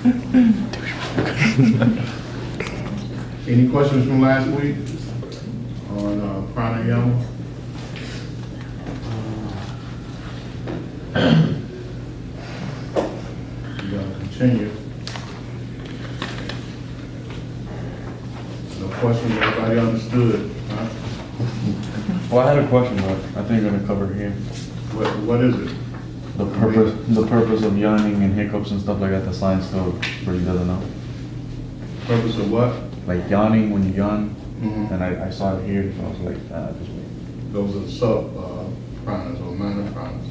Any questions from last week on pranayama? We're going to continue. No questions, everybody understood, huh? Well, I had a question, but I think we're gonna cover here. What is it? The purpose of yawning and hiccups and stuff like that. The science still really doesn't know. Purpose of what? Like yawning when you yawn, Mm-hmm. and I saw it here, so I was like, just wait. Those are sub pranas or minor pranas.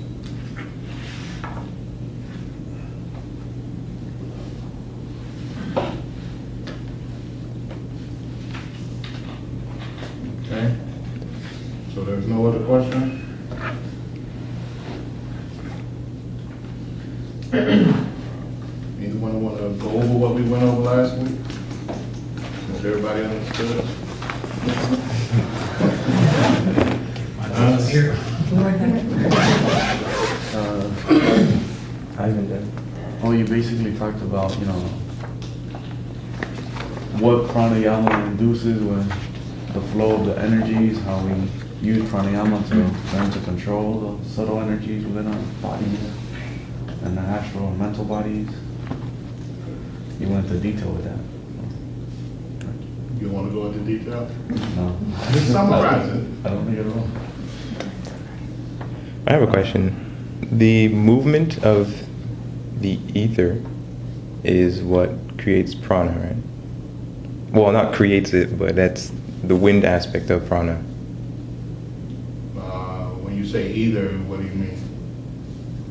Okay. So there's no other question? Anyone want to go over what we went over last week? Since everybody understood? Here. I haven't done. Oh, you basically talked about, what pranayama induces when the flow of the energies, how we use pranayama to learn to control the subtle energies within our bodies and the astral and mental bodies. You went into detail with that. You want to go into detail? No. Just summarize it. I don't think at all. I have a question. The movement of the ether is what creates prana, right? Well, not creates it, but that's the wind aspect of prana. When you say either, what do you mean?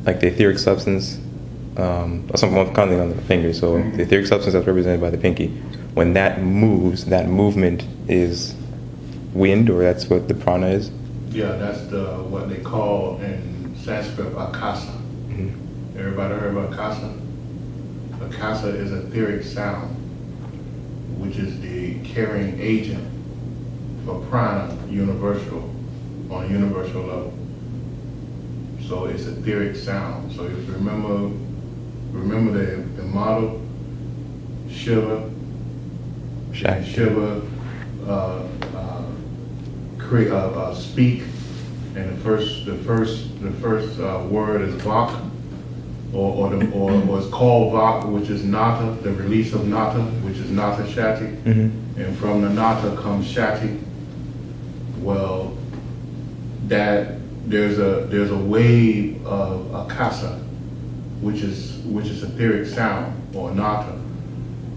Like the etheric substance, I'm counting on the finger, so the etheric substance that's represented by the pinky, when that moves, that movement is wind, or that's what the prana is? Yeah, that's what they call in Sanskrit akasa. Mm-hmm. Everybody heard of akasa? Akasa is etheric sound, which is the carrying agent for prana universal, on a universal level. So it's etheric sound. So if you remember the model, Shiva, Shakti. Shiva speak, and the first word is vak, or it's called vak, which is nata, the release of nata, which is nata shati, Mm-hmm. and from the nata comes shati. Well, that there's a wave of akasa, which is etheric sound or nata,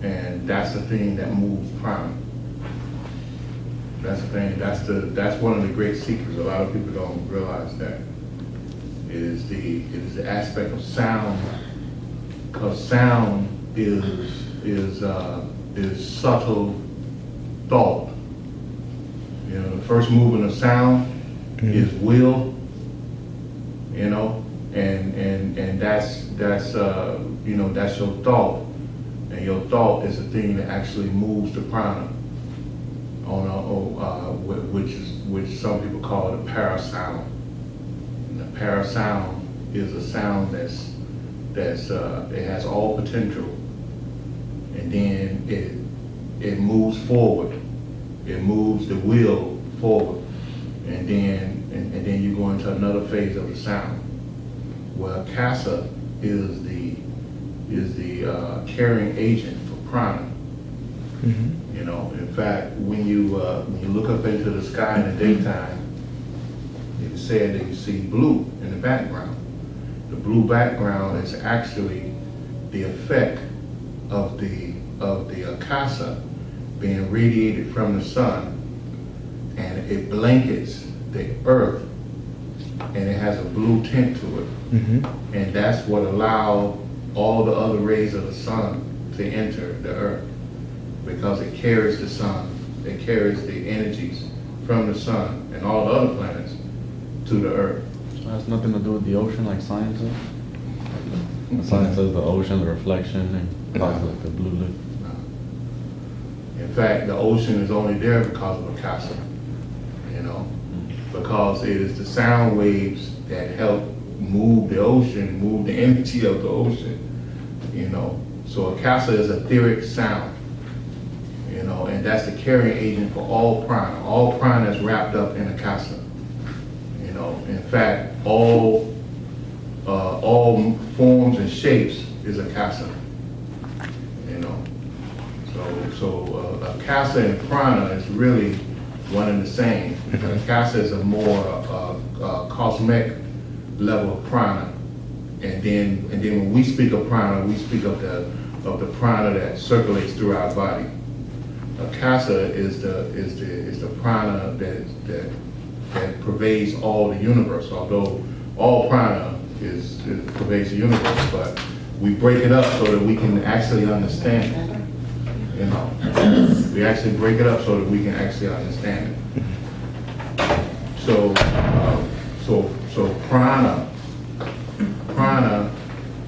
and that's the thing that moves prana. That's the thing. That's one of the great secrets. A lot of people don't realize that. It is the aspect of sound, because sound is subtle thought. The first movement of sound is will. And that's your thought, and your thought is the thing that actually moves the prana. Which some people call the parasound. And the parasound is a sound that's it has all potential, and then it moves forward. It moves the will forward, and then you go into another phase of the sound. Well, kasa is the carrying agent for prana. Mm-hmm. In fact, when you look up into the sky in the daytime, it's said that you see blue in the background. The blue background is actually the effect of the akasa being radiated from the sun, and it blankets the earth, and it has a blue tint to it. Mm-hmm. And that's what allowed all the other rays of the sun to enter the earth, because it carries the sun, it carries the energies from the sun and all the other planets to the earth. So it has nothing to do with the ocean like science is? The science says the ocean, the reflection, and causes like the blue look. In fact, the ocean is only there because of Akasa, because it is the sound waves that help move the ocean, move the energy of the ocean, So a kasa is etheric sound, you know, and that's the carrying agent for all prana. All prana is wrapped up in a kasa. You know, in fact, all forms and shapes is a kasa. You know, so a kasa and prana is really one and the same. A kasa is a more cosmic level of prana, and then when we speak of prana, we speak of the prana that circulates through our body. A kasa is the prana that pervades all the universe. Although all prana pervades the universe, but we break it up so that we can actually understand it. You know, we actually break it up so that we can actually understand it. So prana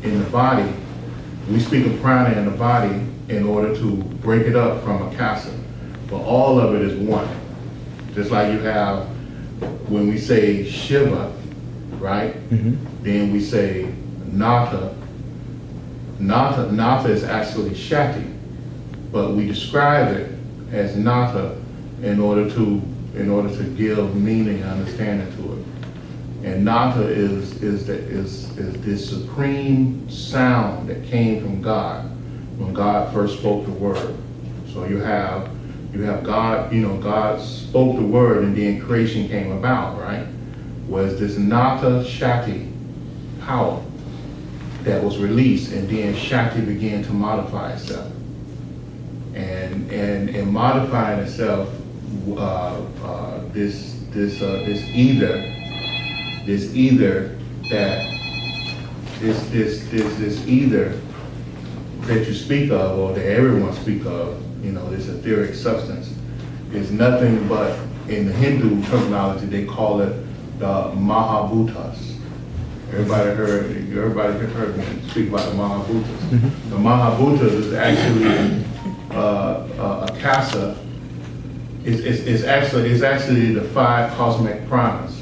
in the body, we speak of prana in the body in order to break it up from a kasa. But all of it is one. Just like you have, when we say Shiva, right? Then we say Nata. Nata is actually Shakti, but we describe it as Nata in order to give meaning and understanding to it. And Nata is this supreme sound that came from God when God first spoke the word. So you have God, you know, God spoke the word and then creation came about, right? Was this Nata Shakti power that was released, and then Shakti began to modify itself. And in modifying itself, this ether that you speak of, or that everyone speak of, you know, this etheric substance, is nothing but, in the Hindu terminology, they call it the Mahabhutas. Everybody heard me speak about the Mahabhutas. The Mahabhutas is actually a kasa. It's actually the 5 cosmic pranas,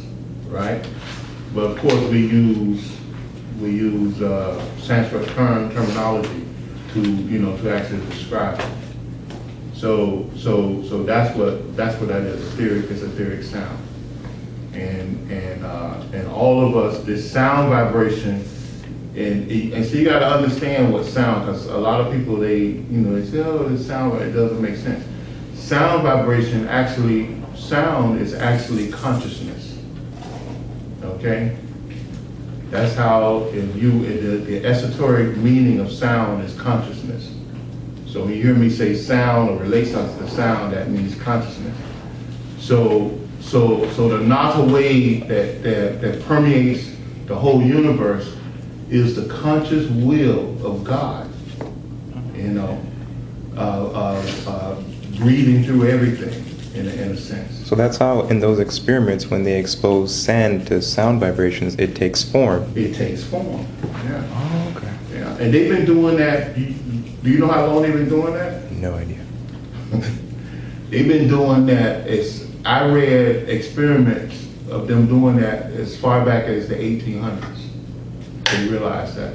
right? But of course we use Sanskrit terminology to actually describe it. So that's what that is. Etheric sound, and all of us, this sound vibration, and so you got to understand what sound, because a lot of people they say, oh, this sound, it doesn't make sense. Sound vibration sound is actually consciousness. Okay, that's how the esoteric meaning of sound is consciousness. So when you hear me say sound or relate something to sound, that means consciousness. So the Nata wave that permeates the whole universe is the conscious will of God, breathing through everything in a sense. So that's how, in those experiments, when they expose sand to sound vibrations, it takes form. It takes form, yeah. Oh, okay. Yeah, and they've been doing that. Do you know how long they've been doing that? No idea. They've been doing that. I read experiments of them doing that as far back as the 1800s. They realized that.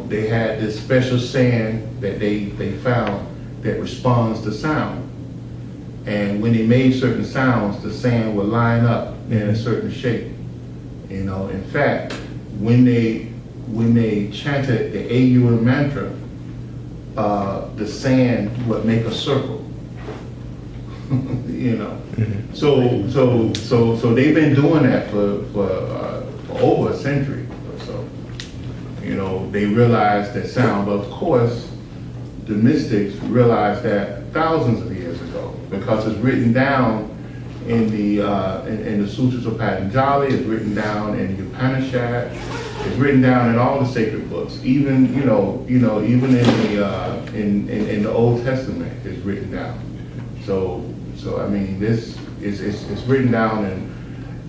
They had this special sand that they found that responds to sound. And when they made certain sounds, the sand would line up in a certain shape. In fact, when they chanted the AUM mantra, the sand would make a circle. So they've been doing that for over a century or so. They realized that sound, but of course, the mystics realized that thousands of years ago, because it's written down in the Sutras of Patanjali, it's written down in the Upanishad, it's written down in all the sacred books, even even in the Old Testament, it's written down. So I mean, this it's written down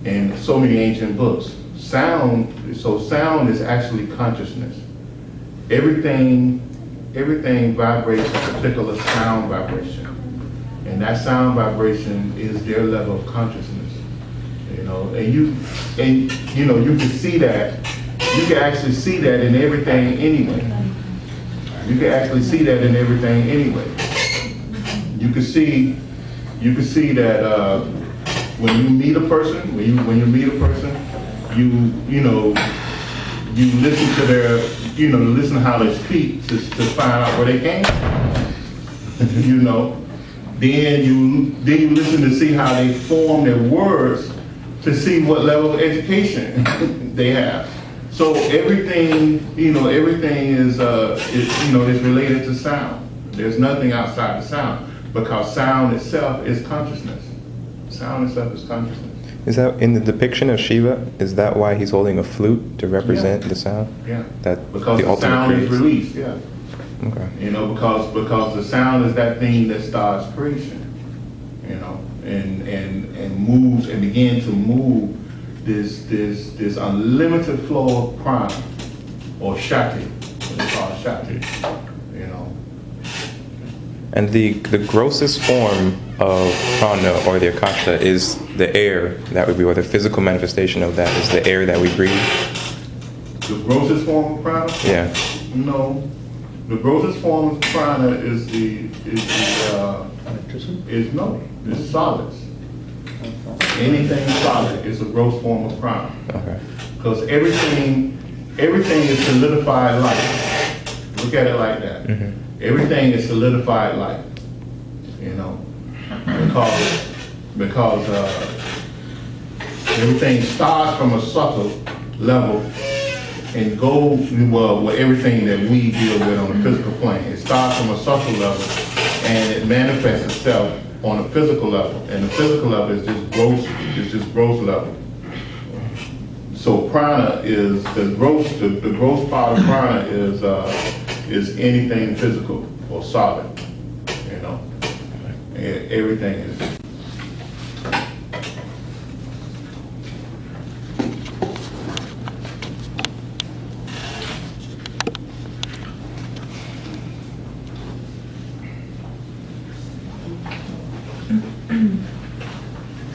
in so many ancient books. Sound is actually consciousness. Everything vibrates a particular sound vibration, and that sound vibration is their level of consciousness. And you can see that. You can actually see that in everything anyway. You can actually see that in everything anyway. You can see that when you meet a person, when you meet a person, you listen to their, listen to how they speak to find out where they came from. Then you listen to see how they form their words to see what level of education they have. So everything is related to sound. There's nothing outside the sound, because sound itself is consciousness. Sound itself is consciousness. Is that in the depiction of Shiva? Is that why he's holding a flute to represent the sound? Yeah. That because the sound is released. Yeah. Okay. Because the sound is that thing that starts creation. And moves and begins to move this unlimited flow of prana or shakti. What they call shakti. And the grossest form of prana or the akasha is the air that would be, or the physical manifestation of that is the air that we breathe. The grossest form of prana? Yeah. No. The grossest form of prana is solids. Anything solid is a gross form of prana. Okay. Because everything is solidified light. Look at it like that. Mm-hmm. Everything is solidified light. Because everything starts from a subtle level and goes with everything that we deal with on the physical plane. It starts from a subtle level and it manifests itself on a physical level. And the physical level is just gross level. So prana is the gross part of prana is anything physical or solid. Everything is.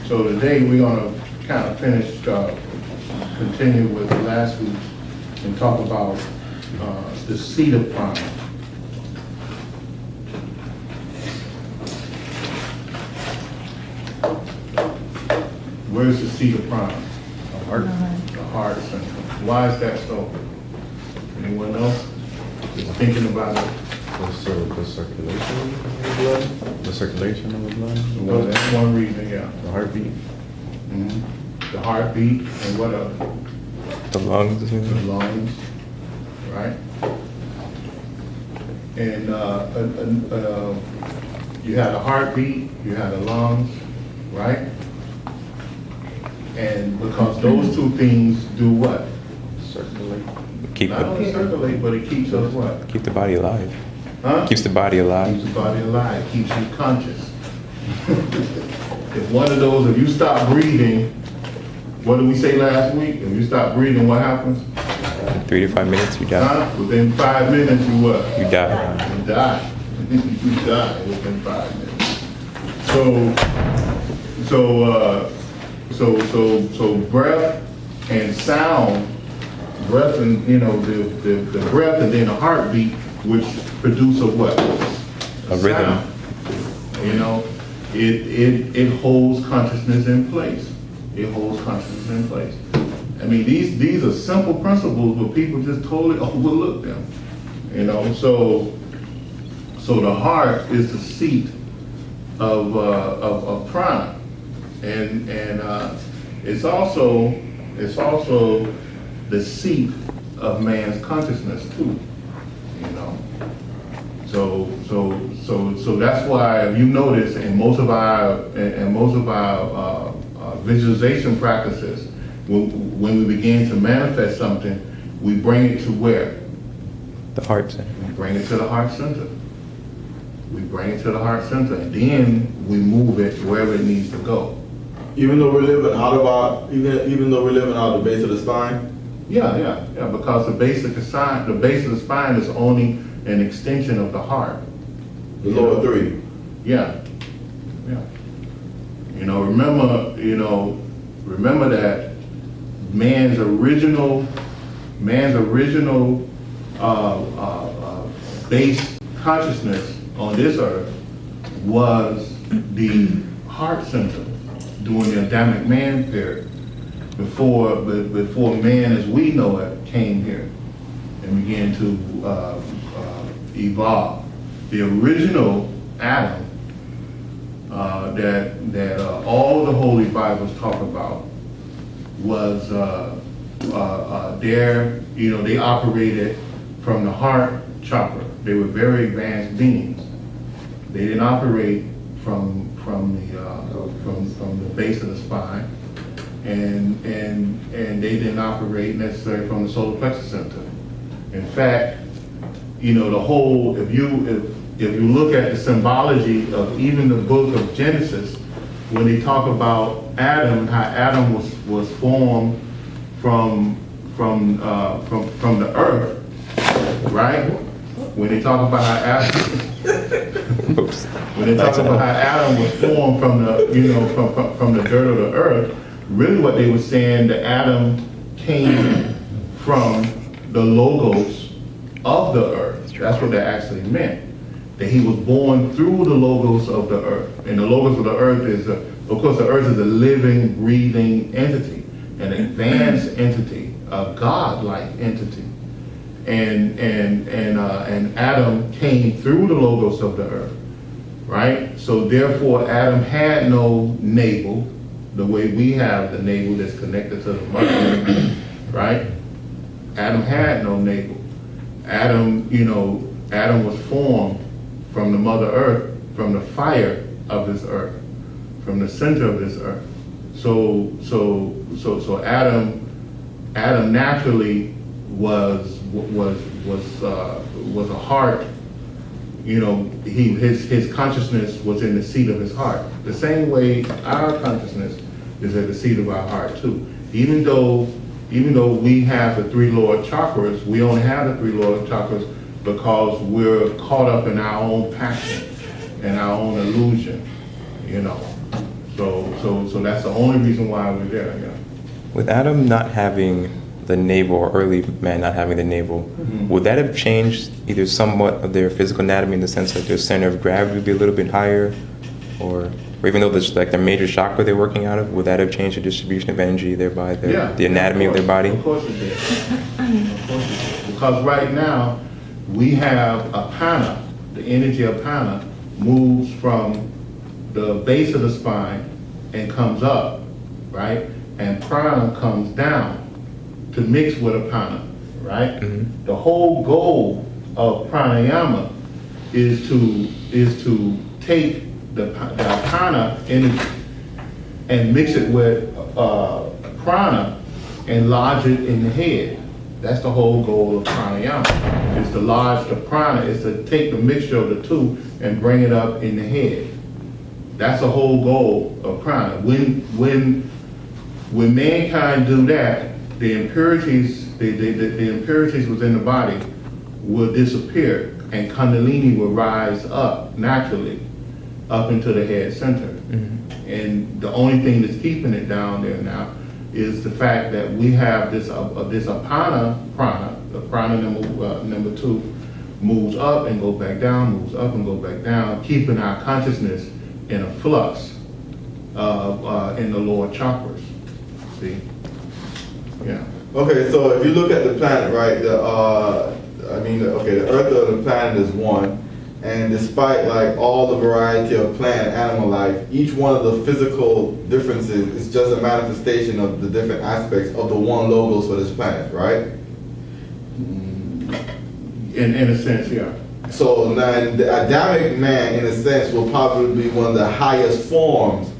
So today we're going to kind of continue with last week and talk about the seat of prana. Where's the seat of prana? The heart. The heart center. Why is that so? Anyone else? Just thinking about it. The circulation of the blood? The circulation of the blood? Well, that's one reason, yeah. The heartbeat? Mm-hmm. The heartbeat and what else? The lungs. The lungs, right? And you had the heartbeat, you had the lungs, right? And because those two things do what? Circulate. Not only circulate, but it keeps us what? Keep the body alive. Huh? Keeps the body alive. Keeps the body alive, keeps you conscious. If one of those, if you stop breathing, what did we say last week? If you stop breathing, what happens? In 3 to 5 minutes, you die. Huh? Within 5 minutes, you what? You die. You die. You die within 5 minutes. So breath and sound, breath and the breath and then the heartbeat, which produce a what? A rhythm. It holds consciousness in place. It holds consciousness in place. I mean, these are simple principles, but people just totally overlook them. So the heart is the seat of prana, and it's also the seat of man's consciousness too. So that's why you notice in most of our visualization practices, when we begin to manifest something, we bring it to where? The heart center. We bring it to the heart center. We bring it to the heart center, and then we move it wherever it needs to go. Even though we're living out of our, even though we're living out of the base of the spine. Yeah. Because the base of the spine is only an extension of the heart. The lower three. Yeah. Remember that man's original base consciousness on this earth was the heart center during the Adamic man period, before man as we know it came here and began to evolve. The original Adam that all the Holy Bibles talk about was there. They operated from the heart chakra. They were very advanced beings. They didn't operate from the base of the spine, and they didn't operate necessarily from the solar plexus center. In fact, the whole, if you look at the symbology of even the book of Genesis, when they talk about Adam, how Adam was formed from the earth, right? When they talk about how Adam, when they talk about how Adam was formed from the from the dirt of the earth, really what they were saying, that Adam came from the logos of the earth. That's what that actually meant. That he was born through the logos of the earth. And the logos of the earth is, of course, the earth is a living, breathing entity, an advanced entity, a God-like entity. And Adam came through the logos of the earth, right? So therefore, Adam had no navel, the way we have the navel that's connected to the mother, right? Adam had no navel. Adam was formed from the Mother Earth, from the fire of this earth, from the center of this earth. So Adam naturally was a heart. His consciousness was in the seat of his heart. The same way our consciousness is at the seat of our heart too. Even though we have the three lower chakras, we only have the three lower chakras because we're caught up in our own passion and our own illusion, So that's the only reason why we're there, yeah. With Adam not having the navel, or early man not having the navel, would that have changed either somewhat of their physical anatomy in the sense that their center of gravity would be a little bit higher, or even though there's like the major chakra they're working out of, would that have changed the distribution of energy, thereby the anatomy of their body? Of course it did. Of course it did. Because right now we have a prana, the energy of prana moves from the base of the spine and comes up, right? And prana comes down to mix with a prana, right? Mm-hmm. The whole goal of pranayama is to take the prana energy and mix it with prana and lodge it in the head. That's the whole goal of pranayama. Is to lodge the prana, is to take the mixture of the two and bring it up in the head. That's the whole goal of prana. When mankind do that, the impurities, the impurities within the body will disappear, and Kundalini will rise up naturally up into the head center. Mm-hmm. And the only thing that's keeping it down there now is the fact that we have this apana prana. The prana number 2 moves up and goes back down, moves up and goes back down, keeping our consciousness in a flux in the lower chakras. See? Yeah. Okay, so if you look at the planet, right? The Earth of the planet is one, and despite like all the variety of plant and animal life, each one of the physical differences is just a manifestation of the different aspects of the one logos for this planet, right? In a sense, yeah. So now the Adamic man, in a sense, will probably be one of the highest forms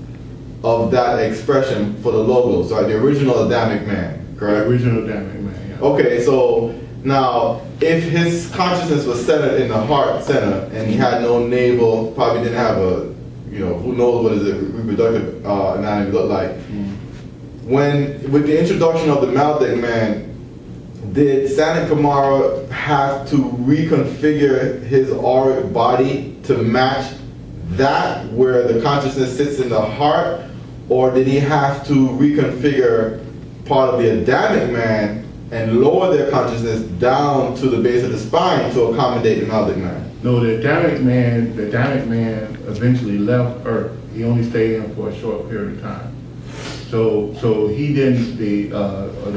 of that expression for the logos, right? The original Adamic man, correct? The original Adamic man, yeah. Okay, so now if his consciousness was centered in the heart center and he had no navel, probably didn't have who knows what his reproductive anatomy looked like. When, with the introduction of the Meldic man, did Sanat Kumara have to reconfigure his auric body to match that where the consciousness sits in the heart, or did he have to reconfigure part of the Adamic man and lower their consciousness down to the base of the spine to accommodate the Meldic man. No, the Adamic man eventually left Earth. He only stayed in for a short period of time. So he didn't, the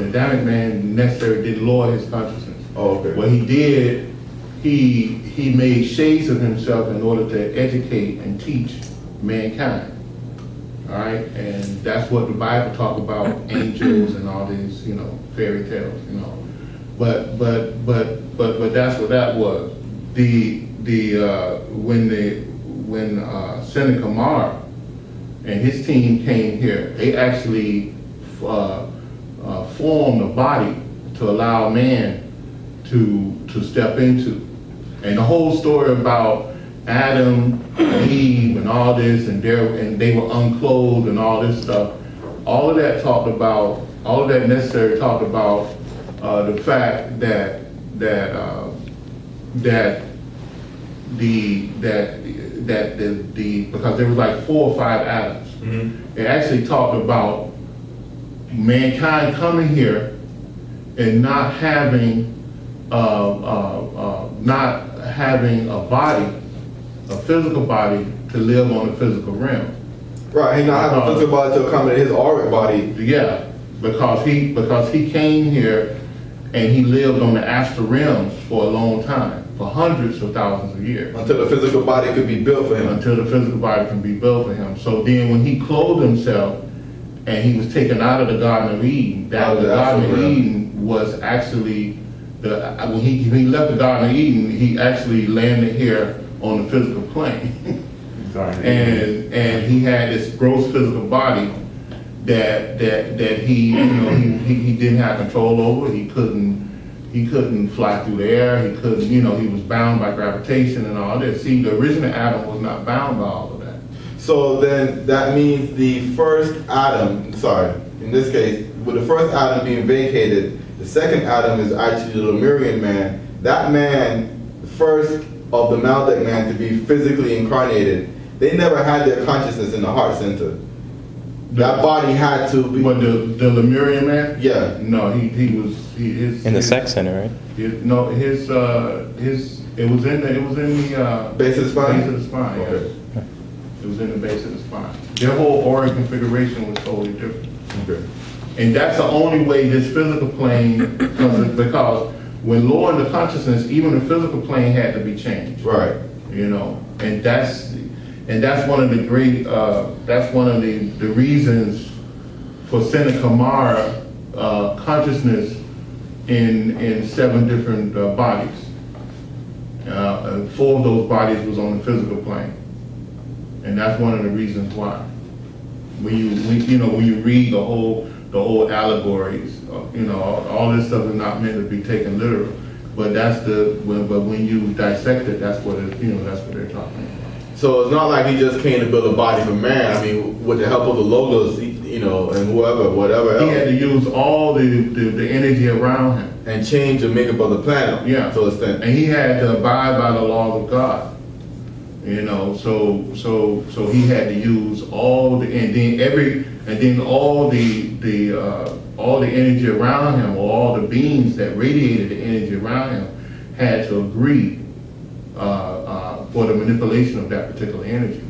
Adamic man necessarily didn't lower his consciousness. Oh, okay. What he did, he made shades of himself in order to educate and teach mankind. All right, and that's what the Bible talk about, angels and all these, fairy tales, But that's what that was. When Seneca Mar and his team came here, they actually formed a body to allow man to step into. And the whole story about Adam and Eve and all this, and they were unclothed and all this stuff, all of that necessary talked about the fact that because there was like 4 or 5 Adams. Mm-hmm. It actually talked about mankind coming here and not having a body, a physical body to live on the physical realm. Right, he not having a physical body to accommodate his auric body. Yeah, because he came here and he lived on the astral realms for a long time, for hundreds of thousands of years. Until the physical body could be built for him. Until the physical body can be built for him. So then when he clothed himself and he was taken out of the Garden of Eden, the Garden of Eden was actually, when he left the Garden of Eden, he actually landed here on the physical plane. and he had this gross physical body that he didn't have control over. He couldn't fly through the air. He couldn't, he was bound by gravitation and all this. See, the original Adam was not bound by all of that. So then that means the first Adam, in this case, with the first Adam being vacated, the second Adam is actually the Lemurian man. That man, the first of the Meldic man to be physically incarnated, they never had their consciousness in the heart center. That body had to be. What, the Lemurian man? Yeah. No, his in the sex center, right? It was in the base of the spine. Base of the spine. Okay. Yeah. It was in the base of the spine. Their whole auric configuration was totally different. Okay. And that's the only way this physical plane comes, because when lowering the consciousness, even the physical plane had to be changed. Right. And that's one of the great, that's one of the reasons for Seneca Mara consciousness in 7 different bodies. 4 of those bodies was on the physical plane, and that's one of the reasons why. When you read the whole allegories, all this stuff is not meant to be taken literal, but when you dissect it, that's what that's what they're talking about. So it's not like he just came to build a body for man. I mean, with the help of the logos, and whatever else. He had to use all the energy around him. And change the makeup of the planet. Yeah. To an extent. And he had to abide by the laws of God. So he had to use all all the energy around him, or all the beings that radiated the energy around him, had to agree for the manipulation of that particular energy.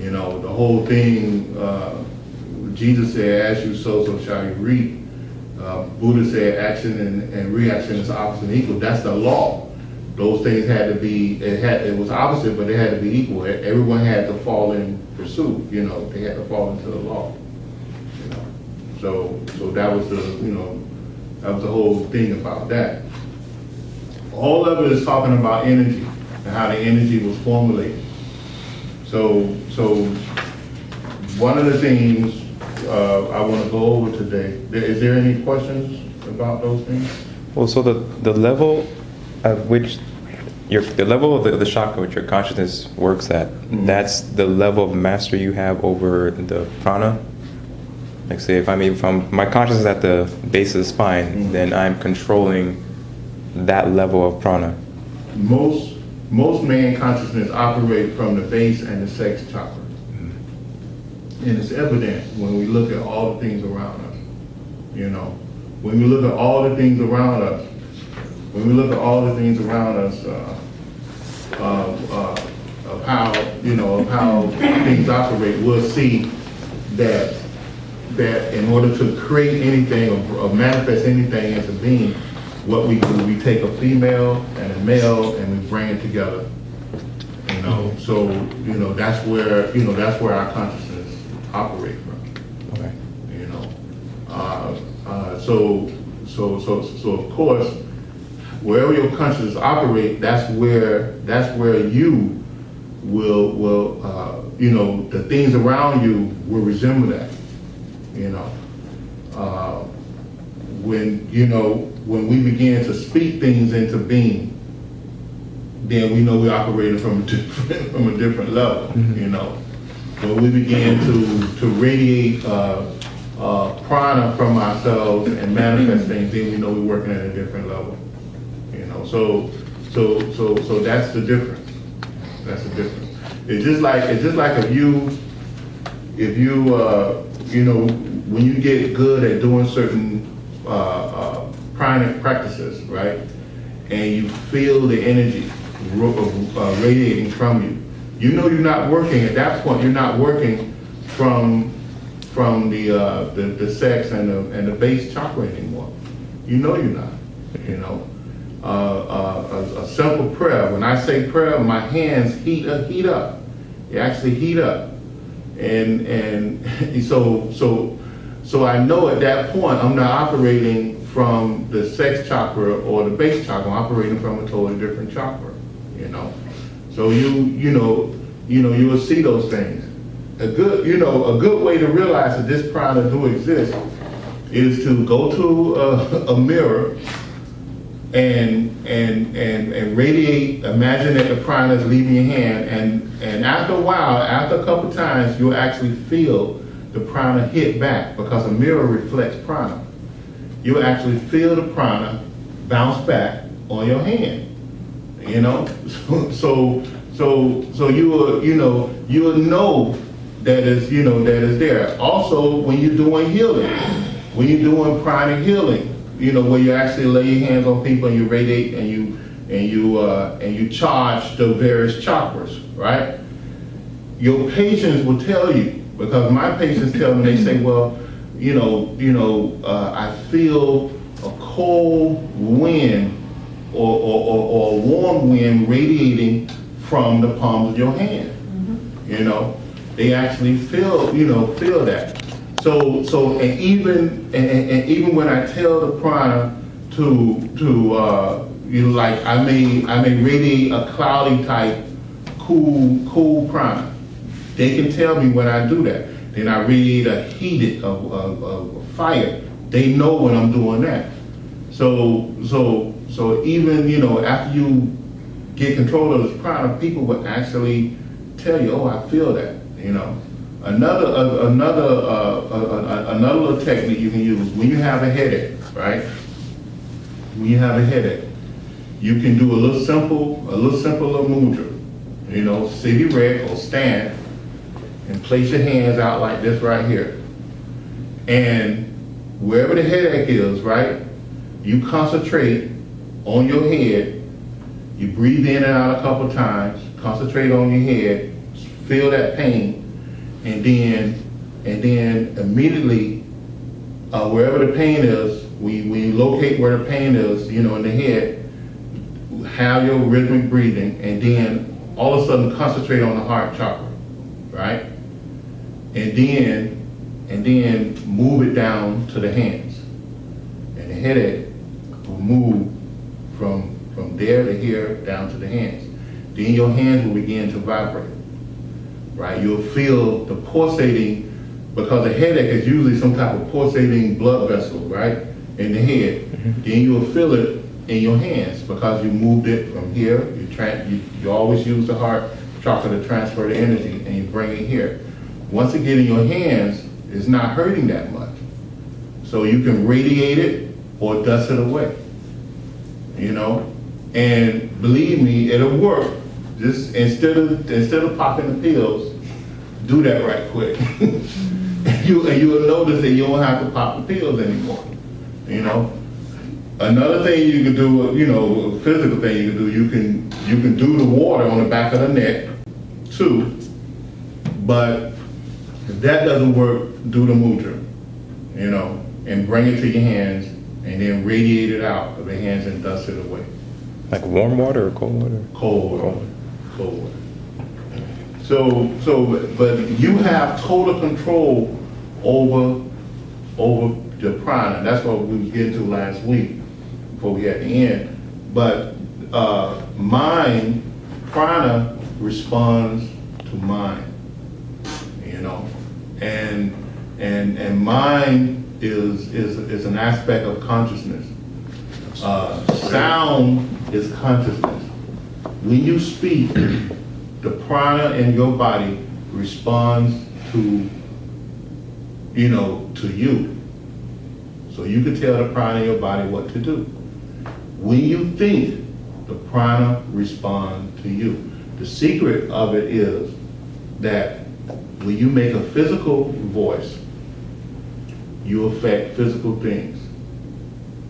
The whole thing, Jesus said, as you sow, so shall you reap. Buddha said action and reaction is opposite and equal. That's the law. Those things had to be, it was opposite, but they had to be equal. Everyone had to fall in pursuit, they had to fall into the law. So that was that was the whole thing about that. All of it is talking about energy and how the energy was formulated. So one of the things I want to go over today, is there any questions about those things? Well, so the level at which the level of the chakra which your consciousness works at, mm-hmm. That's the level of mastery you have over the prana. Like, say, if my consciousness is at the base of the spine, mm-hmm. Then I'm controlling that level of prana. Most man consciousness operate from the base and the sex chakra. Mm-hmm. And it's evident when we look at all the things around us. when we look at all the things around us, of how, of how things operate, we'll see that in order to create anything or manifest anything into being, what we do, we take a female and a male and we bring it together. So that's where our consciousness operates from. Okay. So of course, wherever your consciousness operate, that's where you will the things around you will resemble that. When we begin to speak things into being, then we know we're operating from a different level. When we begin to radiate prana from ourselves and manifest things, then we know we're working at a different level. So that's the difference. That's the difference. It's just like if you when you get good at doing certain pranic practices, right, and you feel the energy radiating from you, you're not working at that point. You're not working from the sex and the base chakra anymore. You're not. A simple prayer. When I say prayer, my hands heat up. They actually heat up, and so I know at that point I'm not operating from the sex chakra or the base chakra. I'm operating from a totally different chakra. So you will see those things. A good way to realize that this prana do exist is to go to a mirror and radiate. Imagine that the prana is leaving your hand, and after a while, after a couple times, you'll actually feel the prana hit back, because a mirror reflects prana. You'll actually feel the prana bounce back on your hand. So you will know that is there. Also, when you're doing healing, when you're doing pranic healing, where you actually lay your hands on people and you radiate and you charge the various chakras, right? Your patients will tell you, because my patients tell me, they say, well, I feel a cold wind or a warm wind radiating from the palms of your hand. They actually feel that. So and even when I tell the prana to like I may radiate a cloudy type cool prana. They can tell me when I do that. Then I radiate a heated of fire. They know when I'm doing that. So even after you get control of this prana, people will actually tell you, oh, I feel that. Another little technique you can use when you have a headache, right? When you have a headache, you can do a little simple mudra. Sit erect or stand and place your hands out like this right here. And wherever the headache is, right, you concentrate on your head. You breathe in and out a couple times. Concentrate on your head. Feel that pain. And then immediately, wherever the pain is, we locate where the pain is, in the head, have your rhythmic breathing, and then all of a sudden concentrate on the heart chakra, right? And then move it down to the hands. And the headache will move from there to here down to the hands. Then your hands will begin to vibrate. Right, you'll feel the pulsating, because a headache is usually some type of pulsating blood vessel, right, in the head. Mm-hmm. Then you'll feel it in your hands because you moved it from here. You always use the heart chakra to transfer the energy, and you bring it here. Once it gets in your hands, it's not hurting that much. So you can radiate it or dust it away. And believe me, it'll work. Just instead of popping the pills, do that right quick. and you'll notice that you don't have to pop the pills anymore. You know, another thing you can do, you know, a physical thing you can do, you can do the water on the back of the neck too. But if that doesn't work, do the mudra, you know, and bring it to your hands, and then radiate it out of your hands and dust it away. Like warm water or cold water? Cold water. Cold water. But you have total control over the prana. That's what we was getting to last week before we had to end. But mind, prana responds to mind. You know, and mind is an aspect of consciousness. Sound is consciousness. When you speak, the prana in your body responds to, you know, to you. So you can tell the prana in your body what to do. When you think, the prana responds to you. The secret of it is that when you make a physical voice, you affect physical things.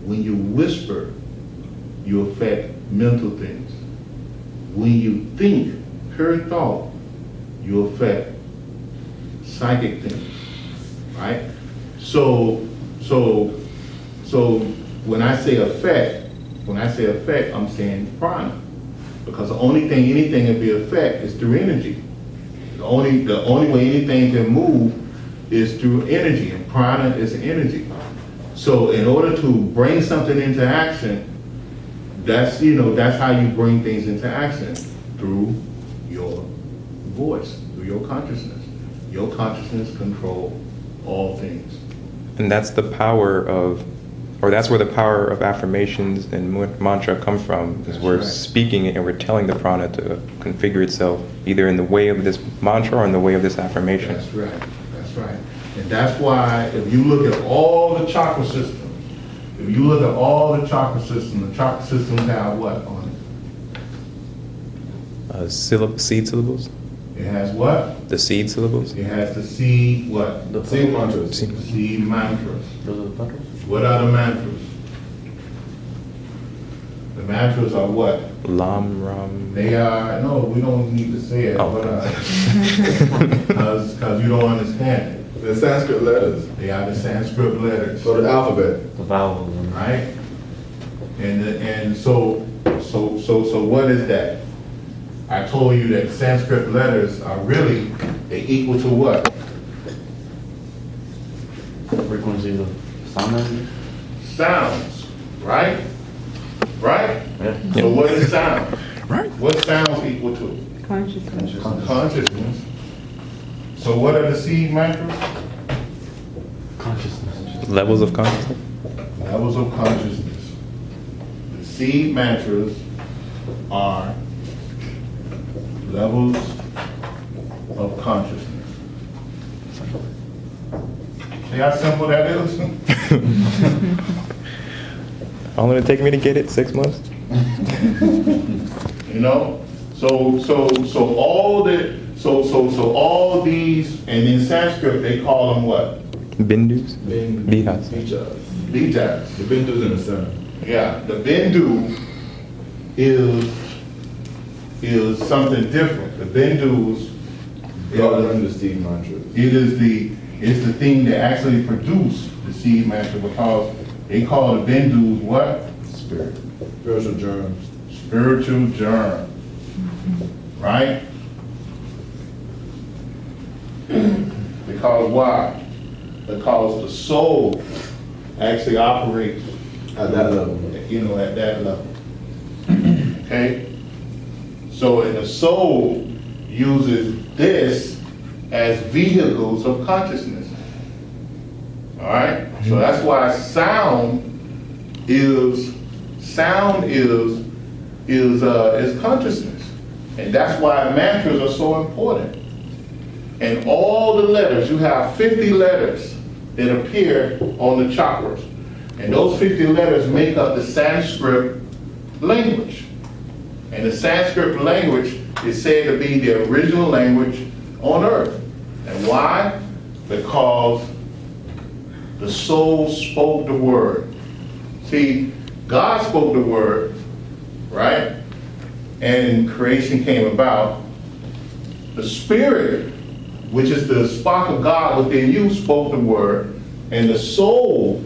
When you whisper, you affect mental things. When you think pure thought, you affect psychic things, right? So when I say affect, I'm saying prana, because the only thing anything can be affect is through energy. The only way anything can move is through energy, and prana is energy. So in order to bring something into action, that's how you bring things into action, through your voice, through your consciousness. Your consciousness controls all things. And that's the power of, or that's where the power of affirmations and mantra come from, is we're speaking it and we're telling the prana to configure itself either in the way of this mantra or in the way of this affirmation. That's right. And that's why if you look at all the chakra systems, the chakra systems have what on it? Seed syllables? It has what? The seed syllables? It has the seed what? The seed mantras. Seed mantras. Those are the mantras? What are the mantras? The mantras are what? Lam, Ram. They are, no, we don't need to say it, because you don't understand it. The Sanskrit letters. They are the Sanskrit letters. So the alphabet. The vowels. Right? And so what is that? I told you that Sanskrit letters are really, they equal to what? Frequencies of sound energy? Sounds, right? Right? Yeah. So what is sound? Right. What sounds equal to? Consciousness. Consciousness. So what are the seed mantras? Consciousness. Levels of consciousness? Levels of consciousness. The seed mantras are levels of consciousness. See how simple that is? How long did it take me to get it? 6 months? You know? So all these, and in Sanskrit they call them what? Bindus? Bihas. Bijas. The bindus in the center. Yeah, the bindu is something different. The bindus, Govern the seed mantras. it's the thing that actually produce the seed mantra, because they call the bindus what? Spirit. Spiritual germs. Spiritual germ. Right? Because why? Because the soul actually operates At that level. at that level. Okay? So, and the soul uses this as vehicles of consciousness. All right? So that's why sound is consciousness. And that's why mantras are so important. And all the letters, you have 50 letters that appear on the chakras. And those 50 letters make up the Sanskrit language. And the Sanskrit language is said to be the original language on earth. And why? Because the soul spoke the word. See, God spoke the word, right? And creation came about. The spirit, which is the spark of God within you, spoke the word, and the soul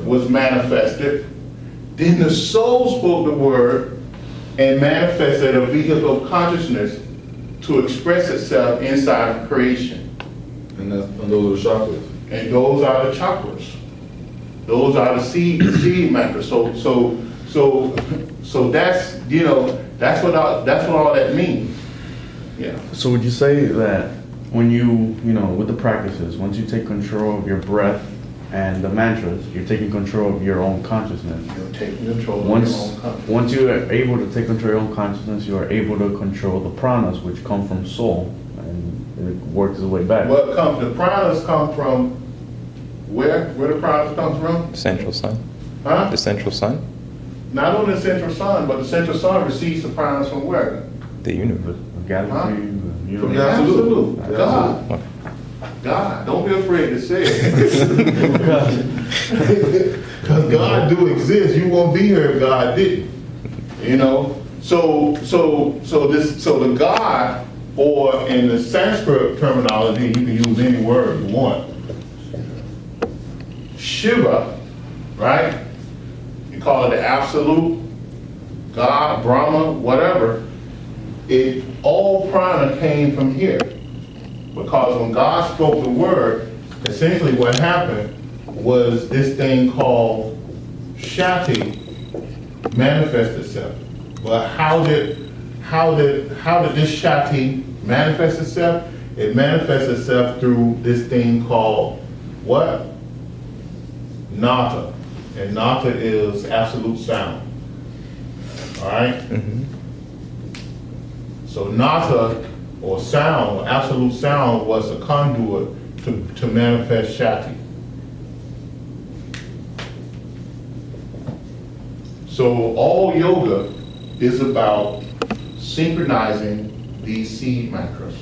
was manifested. Then the soul spoke the word and manifested a vehicle of consciousness to express itself inside of creation. And those are the chakras. And those are the chakras. Those are the seed makers. So that's, you know, that's what all that means. Yeah. So would you say that when you know, with the practices, once you take control of your breath and the mantras, you're taking control of your own consciousness? You're taking control of Once, your own consciousness. once you are able to take control of your own consciousness, you are able to control the pranas, which come from soul, and it works its way back. What comes? The pranas come from where? Where the pranas come from? Central sun. Huh? The central sun. Not only the central sun, but the central sun receives the pranas from where? The universe. The galaxy, Huh? the universe. From the absolute. God. Okay. God. Don't be afraid to say it. Because God do exist. You won't be here if God didn't. You know. So the God, or in the Sanskrit terminology, you can use any word you want. Shiva, right? You call it the absolute, God, Brahma, whatever. All prana came from here. Because when God spoke the word, essentially what happened was this thing called Shakti manifest itself. But how did this Shakti manifest itself? It manifests itself through this thing called what? Nata. And Nata is absolute sound. All right? Mm-hmm. So Nata, or sound, or absolute sound, was a conduit to manifest Shakti. So all yoga is about synchronizing these seed mantras.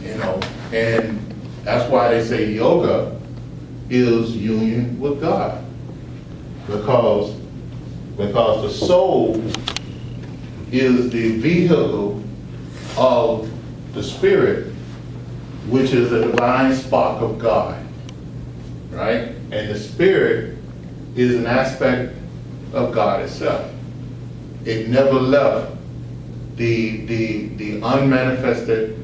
You know, and that's why they say yoga is union with God. Because the soul is the vehicle of the spirit, which is the divine spark of God, right? And the spirit is an aspect of God itself. It never left the unmanifested,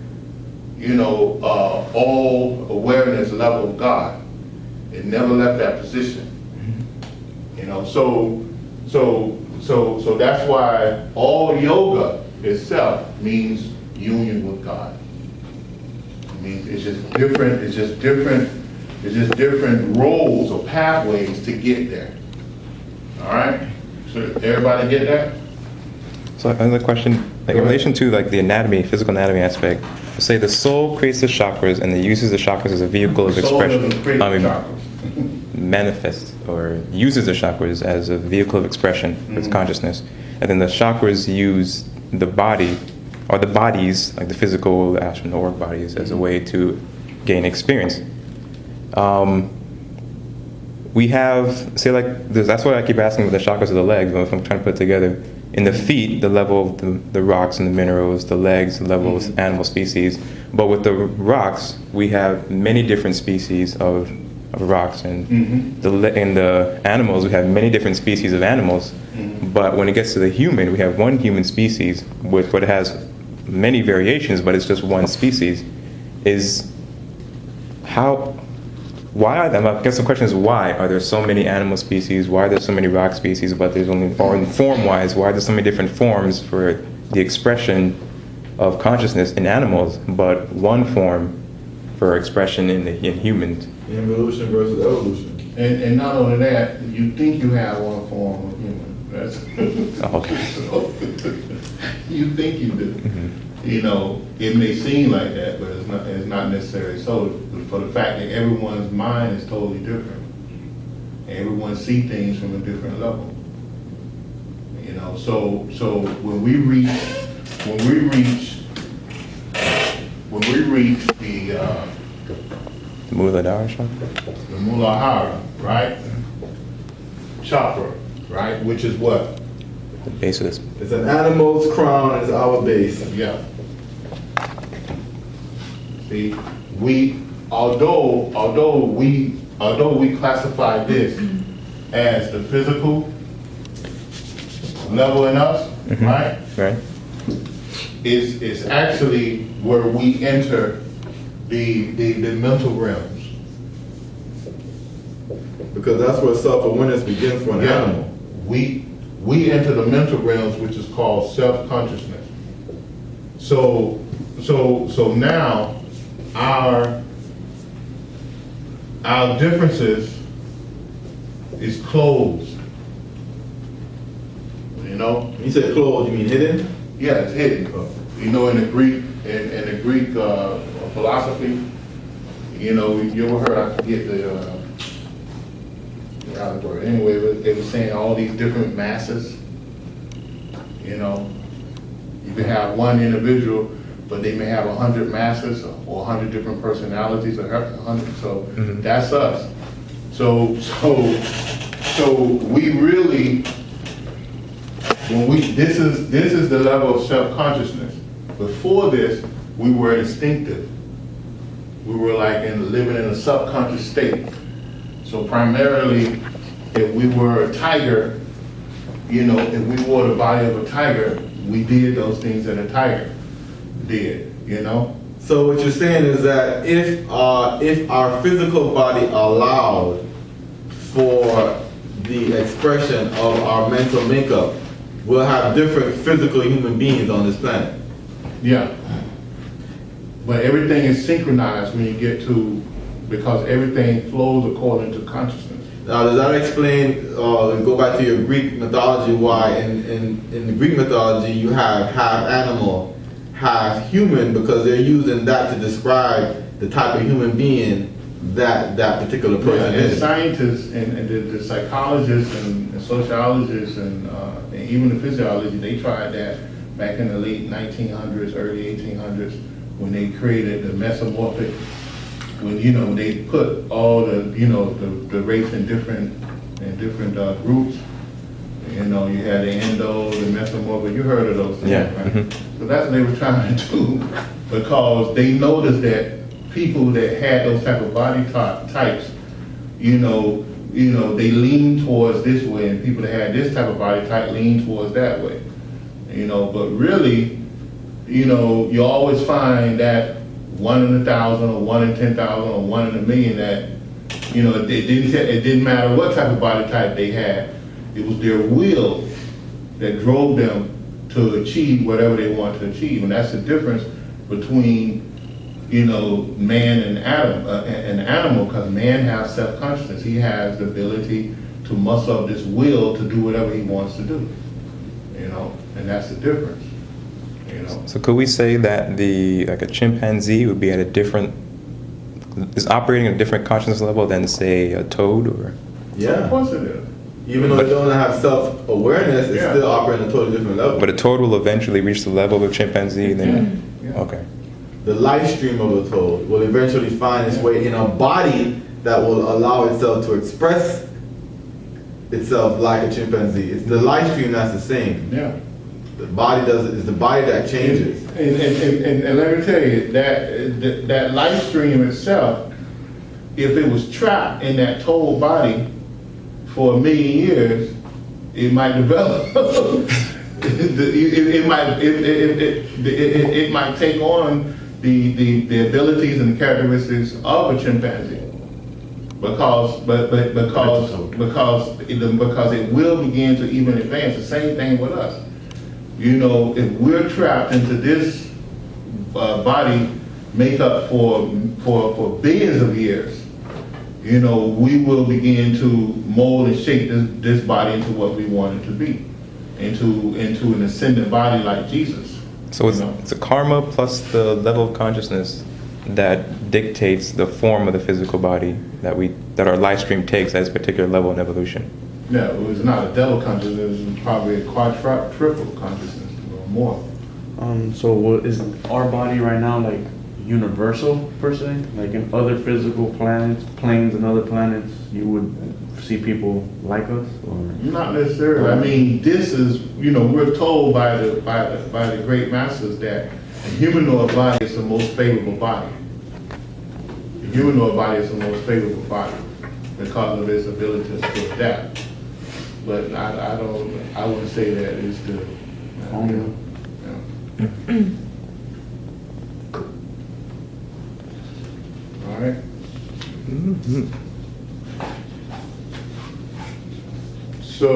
you know, all awareness level of God. It never left that position. You know, so that's why all yoga itself means union with God. It means it's just different roles or pathways to get there. All right? So everybody get that? So another question, like in relation to like the anatomy, physical anatomy aspect, say the soul creates the chakras and it uses the chakras as a vehicle of The soul expression. doesn't create the chakras. Manifests or uses the chakras as a vehicle of expression for its consciousness. And then the chakras use the body, or the bodies, like the physical, the astral, and auric bodies, as a way to gain experience. We have, say like, that's why I keep asking about the chakras of the legs, when I'm trying to put it together. In the feet, the level of the rocks and the minerals, the legs, the level of animal species. But with the rocks, we have many different species of rocks, and in the animals, we have many different species of animals. But when it gets to the human, we have one human species with what has many variations, but it's just one species. Why are them? I guess the question is, why are there so many animal species? Why are there so many rock species? But there's only, or in form-wise, why are there so many different forms for the expression of consciousness in animals, but one form for expression in humans? Involution versus evolution. And not only that, you think you have one form of human. That's Okay. You think you do. You know, it may seem like that, but it's not necessarily so. For the fact that everyone's mind is totally different. Everyone sees things from a different level. You know, so when we reach the Muladhara chakra? Muladhara, right? chakra, right? Which is what? The base of this. It's an animal's crown, it's our base. Yeah. See, although we classify this as the physical level in us, right? Right. Is actually where we enter the mental realms. Because that's where self-awareness begins for an animal. We enter the mental realms, which is called self-consciousness. So now our differences is closed. You know? When you say closed, you mean hidden? Yeah, it's hidden. You know, in the Greek philosophy, you know, you ever heard, I forget the word. Anyway, they were saying all these different masses. You know, you can have one individual, but they may have 100 masses or 100 different personalities, or 100. So that's us. So we really, this is the level of self-consciousness. Before this, we were instinctive. We were like living in a subconscious state. So primarily, if we were a tiger, you know, if we wore the body of a tiger, we did those things that a tiger did, you know? So what you're saying is that if our physical body allowed for the expression of our mental makeup, we'll have different physical human beings on this planet. Yeah. But everything is synchronized when you get to, because everything flows according to consciousness. Now, does that explain, go back to your Greek mythology, why in the Greek mythology you have half animal, half human, because they're using that to describe the type of human being that particular person And is. scientists and the psychologists and sociologists and even the physiology, they tried that back in the late 1900s, early 1800s, when they created the mesomorphic, when, you know, they put all the, you know, the race in different groups. You know, you had the endo, the mesomorphic, you heard of those things, Yeah. right? So that's what they were trying to do, because they noticed that people that had those type of body types, you know, they lean towards this way, and people that had this type of body type lean towards that way. You know, but really, you know, you always find that 1 in 1,000 or 1 in 10,000 or 1 in a million that, you know, it didn't matter what type of body type they had. It was their will that drove them to achieve whatever they wanted to achieve, and that's the difference between, you know, man and an animal, because man has self-consciousness. He has the ability to muster up this will to do whatever he wants to do, you know, and that's the difference, you know. So could we say that a chimpanzee would be at is operating at a different consciousness level than, say, a toad, or? Yeah. Of course it is. Even though it don't have self-awareness, it's still operating at a totally different level. But a toad will eventually reach the level of a chimpanzee, then? Yeah. Okay. The life stream of a toad will eventually find its way in a body that will allow itself to express itself like a chimpanzee. It's the life stream that's the same. Yeah. The body it's the body that changes. And let me tell you, that life stream itself, if it was trapped in that toad body for 1 million years, it might develop. it might take on the abilities and the characteristics of a chimpanzee, because it will begin to even advance. The same thing with us. You know, if we're trapped into this body makeup for billions of years, you know, we will begin to mold and shape this body into what we want it to be, into an ascendant body like Jesus. So it's a karma plus the level of consciousness that dictates the form of the physical body that our life stream takes at its particular level in evolution. No, it was not a double consciousness, it was probably a triple consciousness or more. So what is our body right now, like universal per se? Like in other physical planes and other planets, you would see people like us, or? Not necessarily. I mean, this is, we're told by the great masters that the humanoid body is the most favorable body. The humanoid body is the most favorable body because of its ability to adapt. But I wouldn't say that it's the. All right. Mm-hmm. So,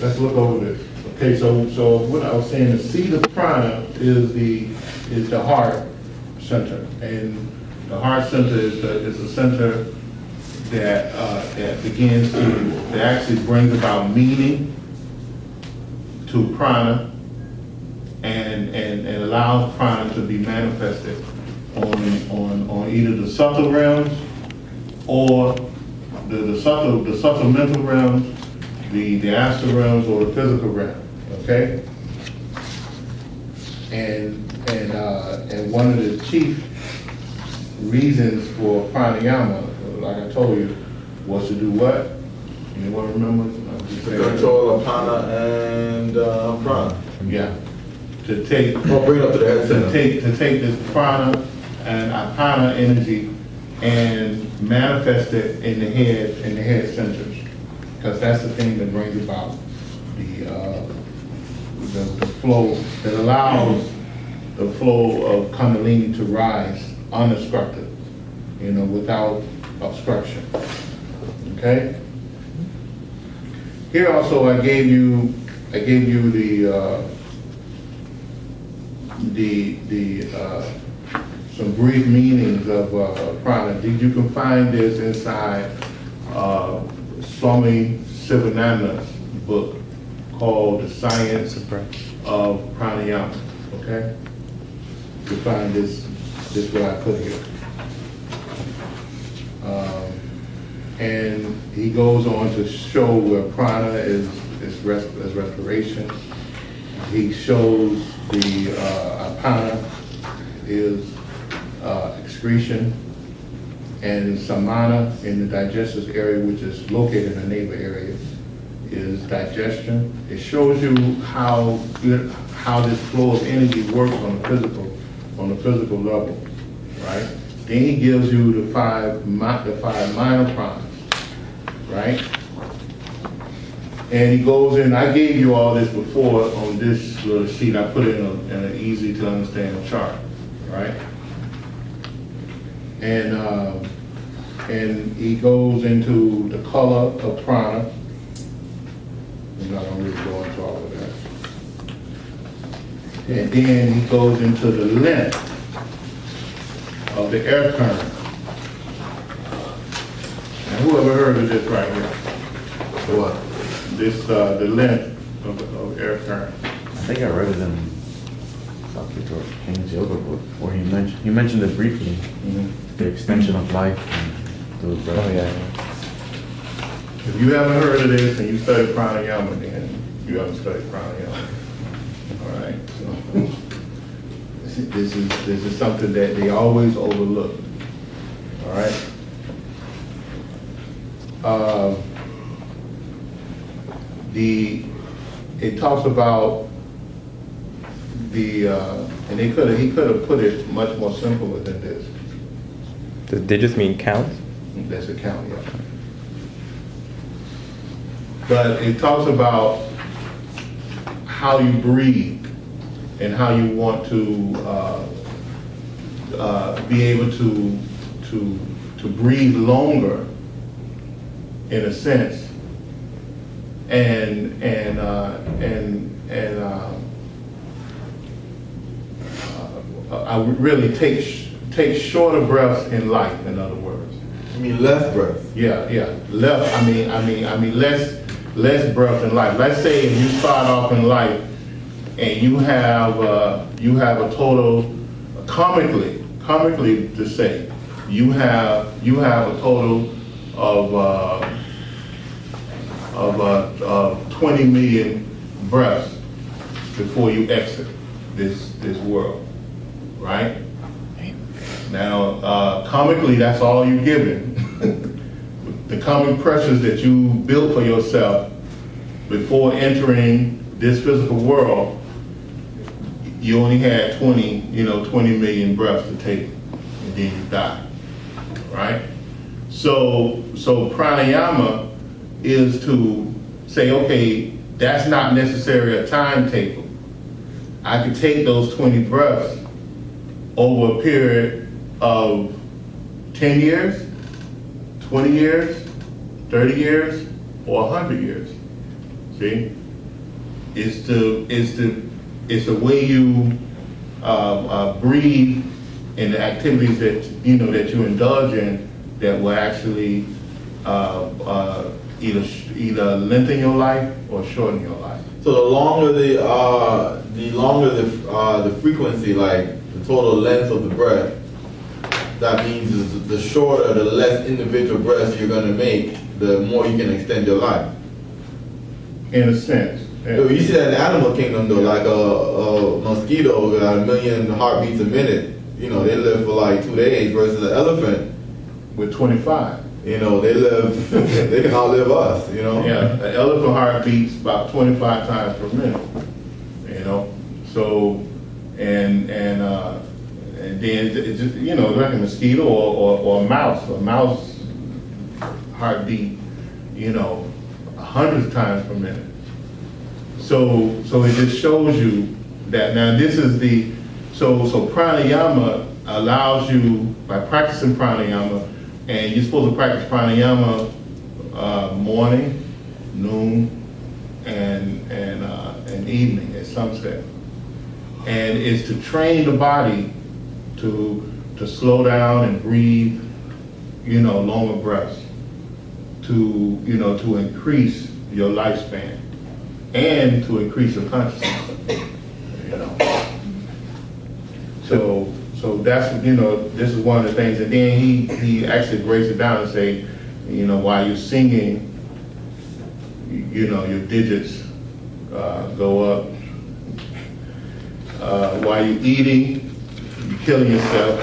let's look over this. Okay, so what I was saying, the seat of prana is the heart center, and the heart center is the center that begins that actually brings about meaning to prana, and allows prana to be manifested on either the subtle realms or the subtle mental realms, the astral realms, or the physical realm. Okay, and one of the chief reasons for pranayama, like I told you, was to do what? Anyone remember? Control of Prana and Prana. Yeah. To take bring it up to the head center. to take this prana and apana energy and manifest it in the head centers, because that's the thing that brings about the flow, that allows the flow of kundalini to rise unobstructed, without obstruction. Okay. Here also I gave you some brief meanings of prana. You can find this inside Swami Sivananda's book called The Science of Pranayama. Okay? You find this what I put here. And he goes on to show where prana is respiration. He shows the apana is excretion, and samana in the digestive area, which is located in the navel area, is digestion. It shows you how this flow of energy works on the physical level, right? Then he gives you the five minor pranas, right? And he goes in, I gave you all this before on this little sheet. I put it in an easy to understand chart, right? And he goes into the color of prana. I'm not going to really go into all of that. And then he goes into the length of the air current. Now, who ever heard of this right here? What? This, the length of air current. I think I read it in Dr. George King's yoga book, where he mentioned it briefly, the extension of life through the breath. Oh yeah. If you haven't heard of this and you study pranayama, then you haven't studied pranayama. All right. So this is something that they always overlook. All right. It talks about and he could have put it much more simpler than this. Does digits mean count? That's a count, yeah. But it talks about how you breathe and how you want to be able to breathe longer, in a sense, and I would really take shorter breaths in life. In other words, You mean less breath? yeah. Less. I mean less breath in life. Let's say if you start off in life and you have a total, comically to say, you have a total of 20 million breaths before you exit this world, right? Now, karmically, that's all you're given. The karmic pressures that you built for yourself before entering this physical world, you only had 20 million breaths to take, and then you die, right? So pranayama is to say, okay, that's not necessarily a timetable. I could take those 20 breaths over a period of 10 years, 20 years, 30 years, or 100 years. See? It's the way you breathe and the activities that you indulge in that will actually either lengthen your life or shorten your life. So the longer the frequency, like the total length of the breath, that means the shorter, the less individual breaths you're going to make, the more you can extend your life. In a sense. Yeah. You see that in the animal kingdom though, like a mosquito got 1 million heartbeats a minute. They live for like 2 days versus an elephant with 25. They live, they can outlive us, Yeah, an elephant heart beats about 25 times per minute, So, and then it's just, like a mosquito or a mouse. A mouse heartbeat, hundreds of times per minute. So it just shows you that now this is so pranayama allows you, by practicing pranayama, and you're supposed to practice pranayama morning, noon, and evening at sunset. And it's to train the body to slow down and breathe, longer breaths, to increase your lifespan and to increase your consciousness. So that's, this is one of the things. And then he actually breaks it down and say, while you're singing, your digits go up. While you're eating, you're killing yourself.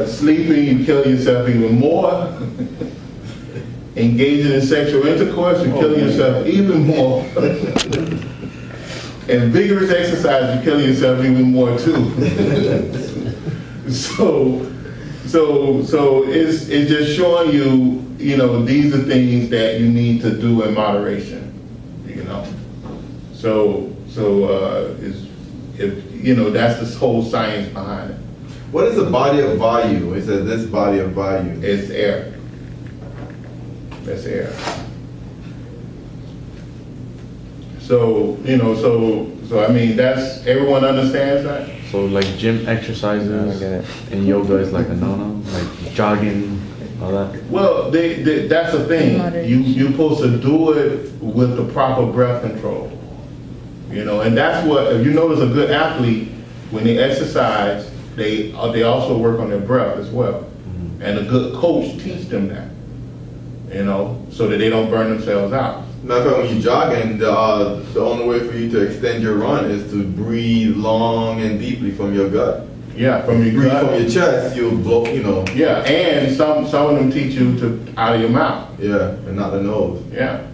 Sleeping, you kill yourself even more. Engaging in sexual intercourse, you kill yourself even more. And vigorous exercise, you kill yourself even more too. So it's just showing you, these are things that you need to do in moderation. That's this whole science behind it. What is the body of value? It says this body of value. It's air. That's air. So I mean, that's, everyone understands that? So like gym exercises and yoga is like a no-no, like jogging, all that? Well, that's the thing. You're supposed to do it with the proper breath control. And that's what, if you notice a good athlete, when they exercise, they also work on their breath as well. Mm-hmm. And a good coach teach them that, so that they don't burn themselves out. Matter of fact, when you're jogging, the only way for you to extend your run is to breathe long and deeply from your gut. Yeah, from your breathe gut. From your chest, you'll blow, Yeah, and some of them teach you to out of your mouth. Yeah, and not the nose. Yeah.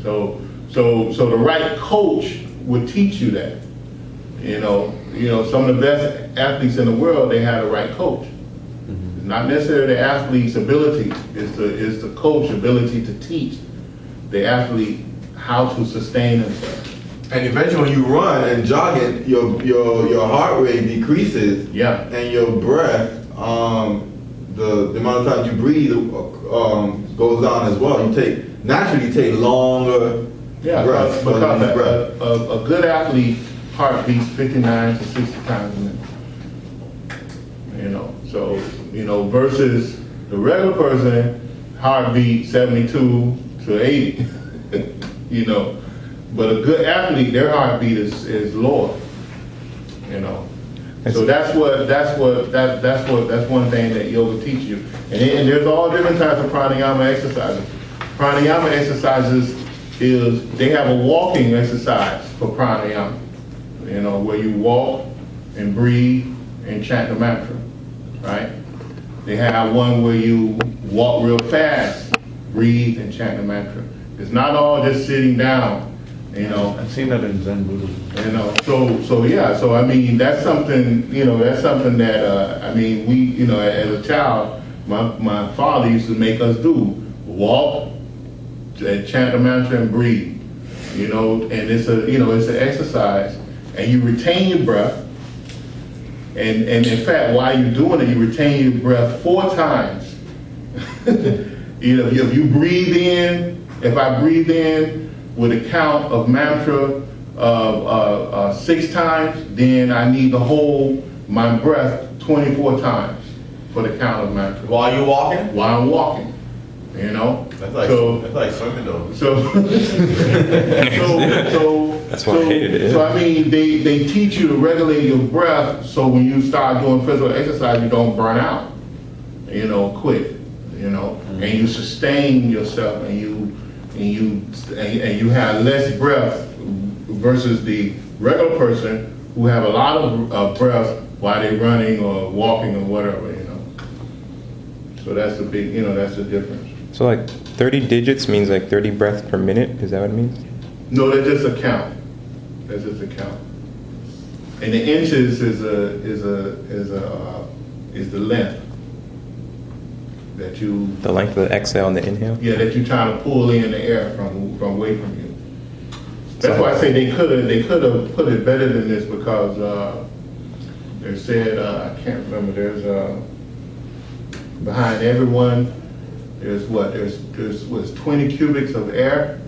So the right coach would teach you that. Some of the best athletes in the world, they have the right coach. Mm-hmm. It's not necessarily the athlete's ability, it's the coach's ability to teach the athlete how to sustain themselves. And eventually when you run and jogging, your heart rate decreases. Yeah. And your breath, the amount of time you breathe goes down as well. You take longer breaths. Because a good athlete heart beats 59 to 60 times a minute. Versus the regular person, heart beat 72 to 80. But a good athlete, their heartbeat is lower. So that's one thing that yoga teaches you. And there's all different types of pranayama exercises. Pranayama exercises is they have a walking exercise for pranayama. You know, where you walk and breathe and chant the mantra, right? They have one where you walk real fast, breathe and chant the mantra. It's not all just sitting down, you know. I've seen that in Zen Buddhism. You know, so I mean, that's something, you know, that, I mean, we, you know, as a child, my father used to make us do, walk, chant the mantra and breathe, you know, and it's an exercise, and you retain your breath, and in fact, while you're doing it, you retain your breath 4 times. You know, if you breathe in, if I breathe in with a count of mantra 6 times, then I need to hold my breath 24 times for the count of mantra. While you walking? While I'm walking, you know. That's like swimming though. That's why I hated it. So I mean, they teach you to regulate your breath, so when you start doing physical exercise, you don't burn out, you know, quick, you know, and you sustain yourself, and you have less breath versus the regular person who have a lot of breath while they're running or walking or whatever, you know. So that's the big, you know, that's the difference. So like 30 digits means like 30 breaths per minute. Is that what it means? No, that's just a count. That's just a count. And the inches is the length that you. The length of the exhale and the inhale? Yeah, that you're trying to pull in the air from away from you. That's why I say they could have put it better than this, because they said, I can't remember, there's behind everyone there's 20 cubics of air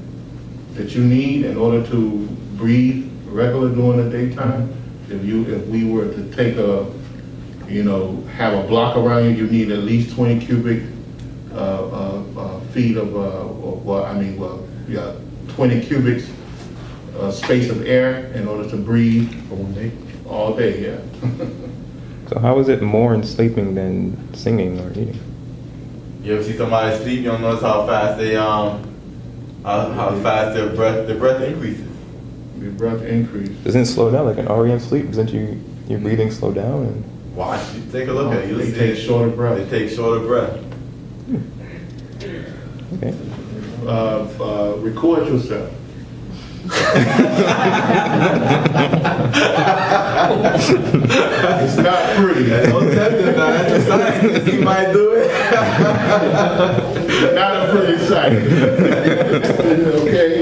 that you need in order to breathe regular during the daytime. If we were to take have a block around you, you need at least 20 cubic feet of 20 cubics space of air in order to breathe For one day? all day, yeah. So how is it more in sleeping than singing or eating? You ever see somebody sleep? You don't notice how fast they how fast their breath increases. Your breath increase. Doesn't it slow down like an REM sleep? Doesn't your breathing slow down? And Watch. You take a look at it. You'll They see. take shorter breath. They take shorter breath. okay. Record yourself. It's not pretty. Don't tempt him now. That's a sign. He might do it. Not a pretty sight. Okay?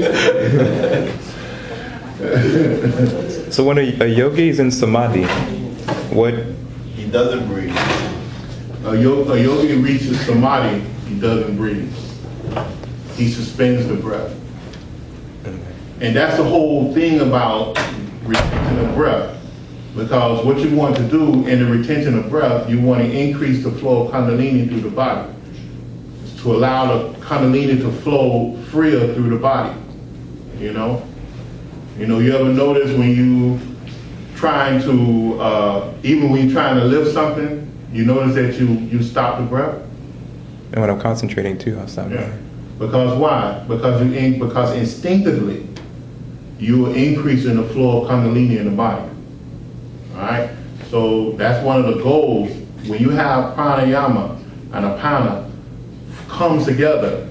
So when a yogi is in samadhi, what? He doesn't breathe. A yogi reaches samadhi, he doesn't breathe. He suspends the breath. And that's the whole thing about retention of breath. Because what you want to do in the retention of breath, you want to increase the flow of kundalini through the body. It's to allow the kundalini to flow freer through the body. You know? You ever notice when you trying to, even when you're trying to lift something, you notice that you stop the breath? And when I'm concentrating too, I'll stop. Yeah. Because why? Because instinctively, you are increasing the flow of kundalini in the body. All right? So that's one of the goals. When you have pranayama and apana comes together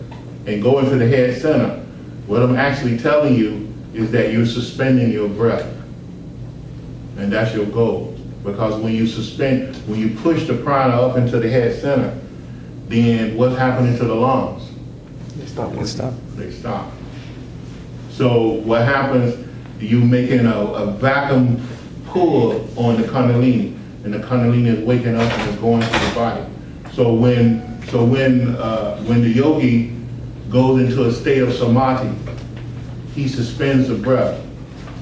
and go into the head center, what I'm actually telling you is that you're suspending your breath. And that's your goal. Because when you push the prana up into the head center, then what's happening to the lungs? They stop. So what happens, you making a vacuum pull on the kundalini, and the kundalini is waking up and is going to the body. So when the yogi goes into a state of samadhi, he suspends the breath,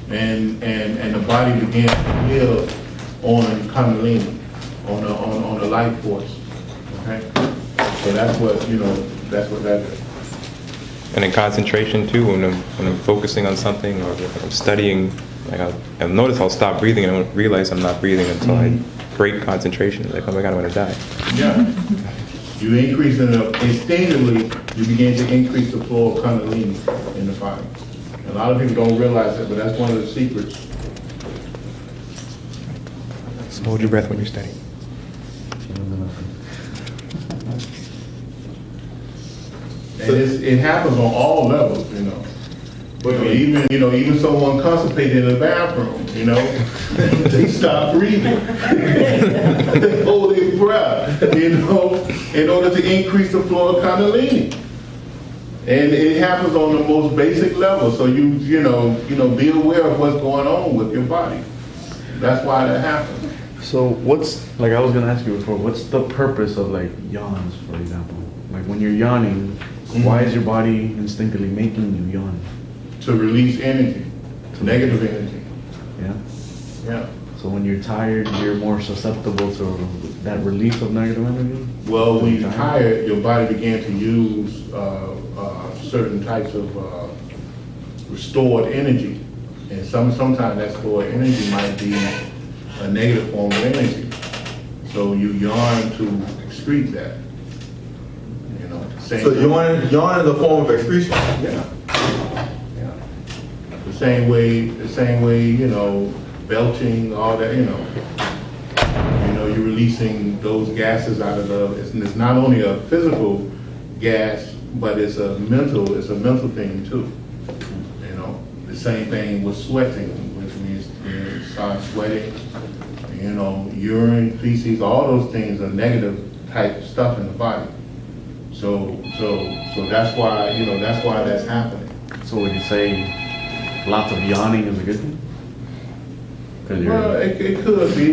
and the body begins to build on kundalini, on the life force. Okay? So that's what that is. And in concentration too, when I'm focusing on something or if I'm studying, like I'll notice I'll stop breathing and I don't realize I'm not breathing until I break concentration. Like, oh my God, I'm gonna die. Yeah. You increase instinctively, you begin to increase the flow of kundalini in the body. A lot of people don't realize it, but that's one of the secrets. So hold your breath when you're studying. And it happens on all levels, you know. But even someone constipated in the bathroom, you know, they stop breathing. They hold their breath, you know, in order to increase the flow of Kundalini. And it happens on the most basic level. So you know, be aware of what's going on with your body. That's why that happens. So what's, like I was gonna ask you before, what's the purpose of like yawns, for example? Like when you're yawning, why is your body instinctively making you yawn? To release energy, negative energy. Yeah. Yeah. So when you're tired, you're more susceptible to that release of negative energy? Well, when you're tired, your body began to use certain types of restored energy. And sometimes that stored energy might be a negative form of energy. So you yawn to excrete that. You know. So yawn is a form of excretion. Yeah. Yeah. The same way, you know, belching, all that, you know. You know, you're releasing those gases out of it's not only a physical gas, but it's a mental thing too. You know, the same thing with sweating, which means you start sweating, you know, urine, feces, all those things are negative type stuff in the body. So that's why, you know, that's happening. So would you say lots of yawning is a good thing? Well, it could be.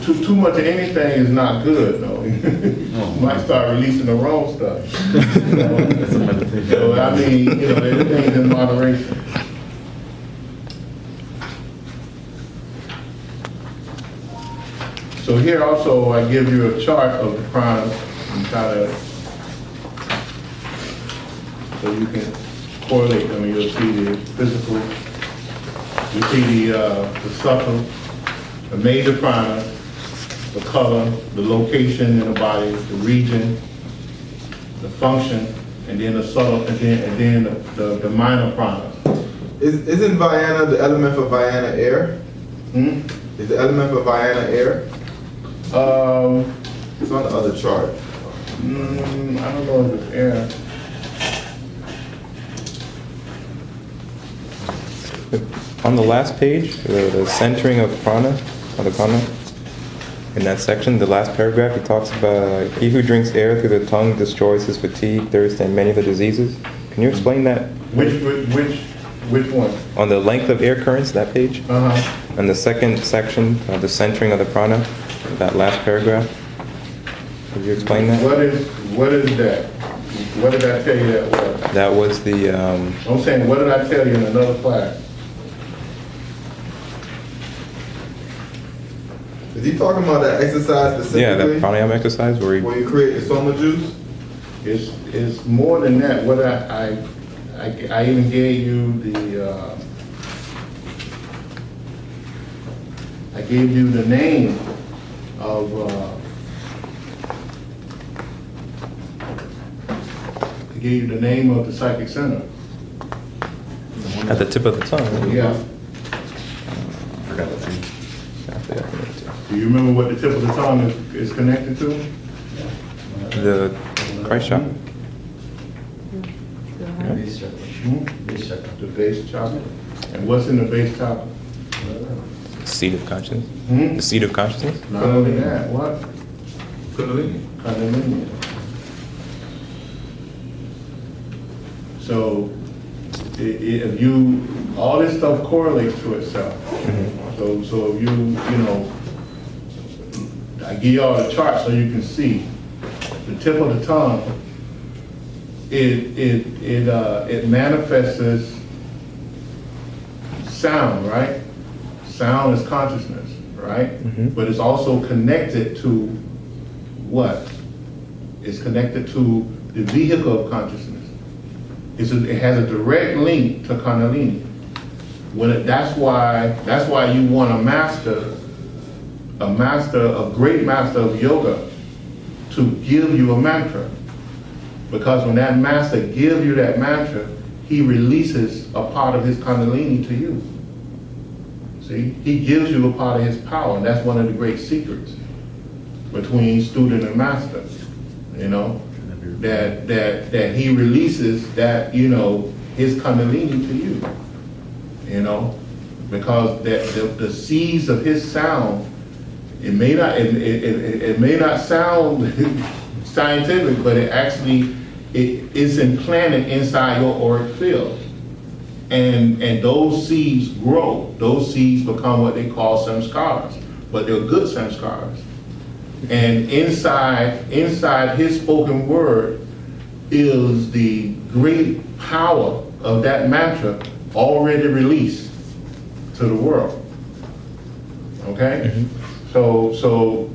Too much of anything is not good, though. You might start releasing the wrong stuff. That's a meditation. So, I mean, you know, everything's in moderation. So here also, I give you a chart of the prana and try to, so you can correlate them. You'll see the physical. You see the subtle, the major prana, the color, the location in the body, the region, the function, and then the subtle, and then the minor prana. Isn't Vayana the element for Vayana air? Is the element for Vayana air? It's on the other chart. I don't know if it's air. On the last page, the centering of prana, of the prana, in that section, the last paragraph, it talks about he who drinks air through the tongue destroys his fatigue, thirst, and many of the diseases. Can you explain that? Which one? On the length of air currents, that page? Uh-huh. And the second section, the centering of the prana, that last paragraph. Could you explain that? What is that? What did I tell you that was? That was the... I'm saying, what did I tell you in another class? Is he talking about that exercise specifically? Yeah, that pranayama exercise where you create the soma juice? It's more than that. What I even gave you I gave you the name of I gave you the name of the psychic center. at the tip of the tongue. Right? Yeah. I forgot the name. Do you remember what the tip of the tongue is connected to? The Christ chakra. Base chakra. Base chakra. The base chakra. And what's in the base chakra? Seat of consciousness. Hmm? The seat of consciousness. Not only that, what? Kundalini. Kundalini. So, if you, all this stuff correlates to itself. So if you know, I give you all the chart so you can see the tip of the tongue. It manifests as sound, right? Sound is consciousness, right? But it's also connected to what? It's connected to the vehicle of consciousness. It has a direct link to Kundalini. That's why you want a great master of yoga to give you a mantra. Because when that master gives you that mantra, he releases a part of his Kundalini to you. See, he gives you a part of his power, and that's one of the great secrets between student and master. You know, that he releases that, you know, his Kundalini to you. You know, because the seeds of his sound, it may not sound scientific, but it actually it's implanted inside your auric field, and those seeds grow. Those seeds become what they call samskaras, but they're good samskaras. And inside his spoken word is the great power of that mantra already released to the world. Okay? Mm-hmm. So so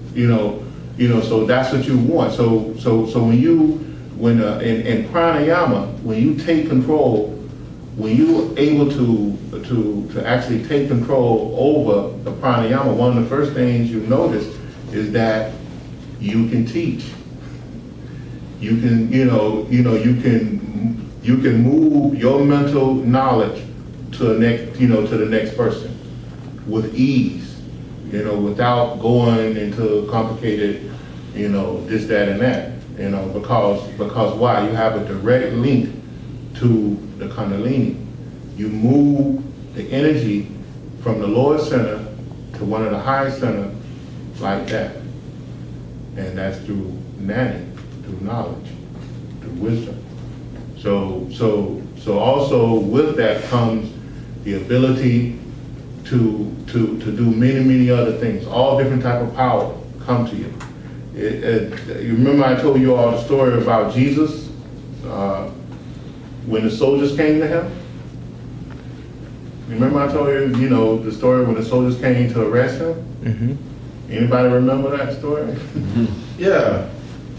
that's what you want. So when in pranayama, when you take control, when you're able to actually take control over the pranayama, one of the first things you notice is that you can teach. You can you can move your mental knowledge to the next person with ease, without going into complicated, this, that, and that, because why? You have a direct link to the Kundalini. You move the energy from the lower center to one of the high center like that. And that's through Nani, through knowledge, through wisdom. So also with that comes the ability to do many other things. All different type of power come to you. You remember I told you all the story about Jesus when the soldiers came to him? Remember I told you, the story when the soldiers came to arrest him? Mm-hmm. Anybody remember that story? Mm-hmm. Yeah.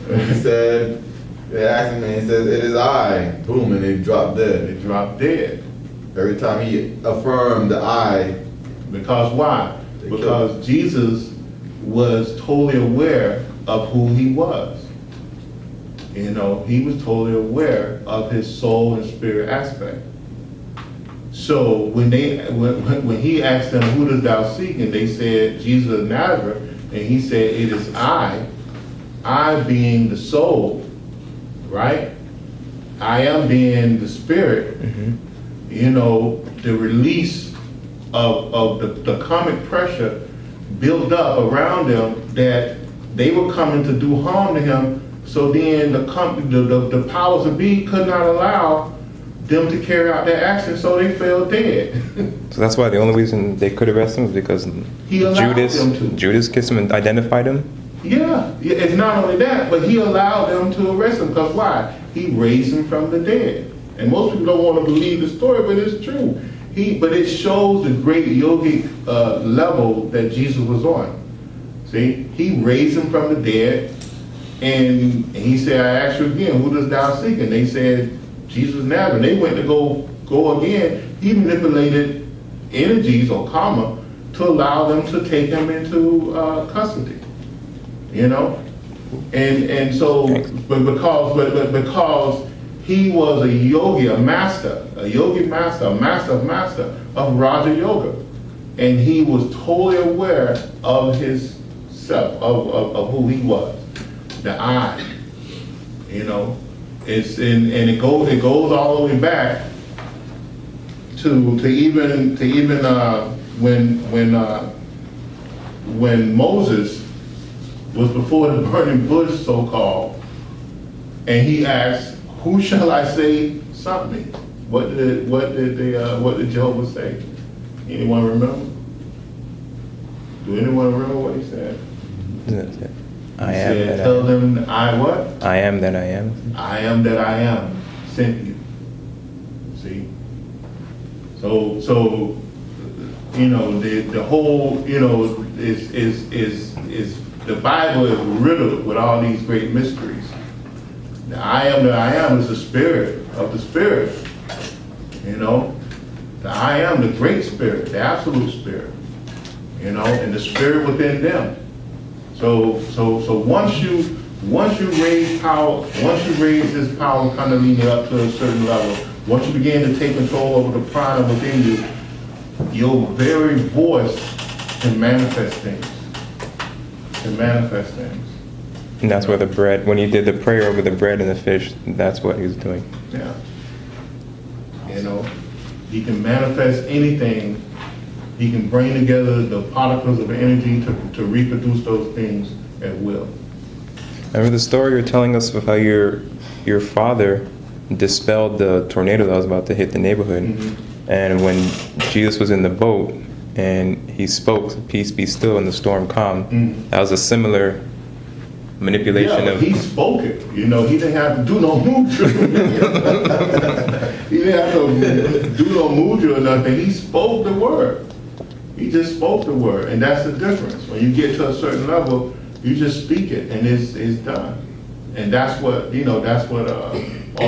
He said, they asked him, and he said, "It is I." Boom, and they dropped dead. They dropped dead. Every time he affirmed the I. Because why? Because Jesus was totally aware of who he was. He was totally aware of his soul and spirit aspect. So when he asked them, "Who dost thou seek?" and they said, "Jesus of Nazareth," and he said, "It is I being the soul, right? I am being the spirit." Mm-hmm. The release of the karmic pressure built up around them that they were coming to do harm to him. So then the powers that be could not allow them to carry out their action, so they fell dead. So that's why the only reason they could arrest him is because Judas kissed him and identified him? Yeah, it's not only that, but he allowed them to arrest him, because why? He raised him from the dead. And most people don't want to believe the story, but it's true. But it shows the great yogic level that Jesus was on. See, he raised him from the dead, and he said, "I ask you again, who dost thou seek?" And they said, "Jesus of Nazareth." They went to go again. He manipulated energies or karma to allow them to take him into custody. And so, but because he was a yogi, a master of Raja Yoga, and he was totally aware of his self, of who he was, the I. It's and it goes all the way back to even when Moses was before the burning bush, so called, and he asked, "Who shall I say sent me?" What did Jehovah say? Anyone remember? Do anyone remember what he said? I am said, that "Tell I am. them I what? I am that I am. I am that I am sent you." See? So the whole is the Bible is riddled with all these great mysteries. The I am that I am is the spirit of the spirit. The I am, the great spirit, the absolute spirit. And the spirit within them. So once you raise power, once you raise this power Kundalini up to a certain level, Once you begin to take control over the prana within you, your very voice can manifest things. Can manifest things. And that's where the bread, when he did the prayer over the bread and the fish, that's what he was doing. Yeah. You know, he can manifest anything. He can bring together the particles of energy to reproduce those things at will. Remember the story you're telling us of how your father dispelled the tornado that was about to hit the neighborhood. Mm-hmm. And when Jesus was in the boat and he spoke, "Peace be still," and the storm calmed, that was a similar manipulation but of... he spoke it. You know, he didn't have to do no mudra. He didn't have to do no mudra or nothing. He spoke the word. He just spoke the word, and that's the difference. When you get to a certain level, you just speak it, and it's done. And that's what, you know, that's what all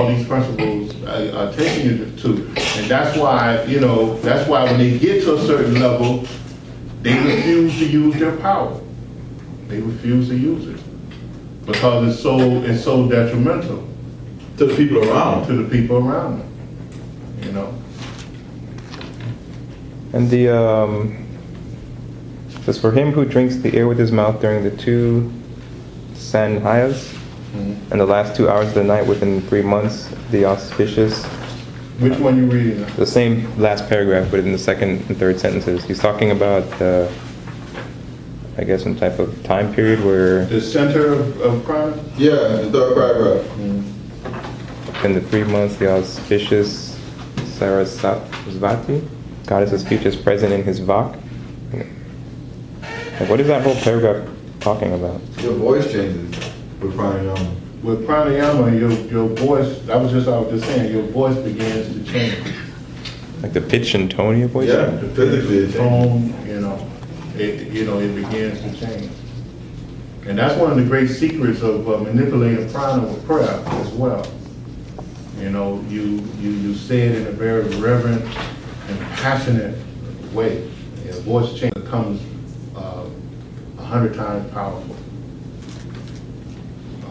these principles are taking you to. And that's why, you know, that's why when they get to a certain level, they refuse to use their power. They refuse to use it because it's so detrimental To the people around. to the people around them. You know. And says, for him who drinks the air with his mouth during the 2 sanhayas, and the last 2 hours of the night within 3 months, the auspicious. Which one you reading now? The same last paragraph, but in the second and third sentences. He's talking about, I guess, some type of time period where... The center of prana? Yeah, the third paragraph. In the 3 months, the auspicious Sarasvati, goddess of speech, is present in his vak. Like, what is that whole paragraph talking about? Your voice changes with pranayama. With pranayama, your voice, I was just saying, your voice begins to change. Like the pitch and tone of your voice? Yeah, physically it changes. Tone, it begins to change. And that's one of the great secrets of manipulating prana with prayer as well. You know, you say it in a very reverent and passionate way. Your voice change becomes 100 times powerful.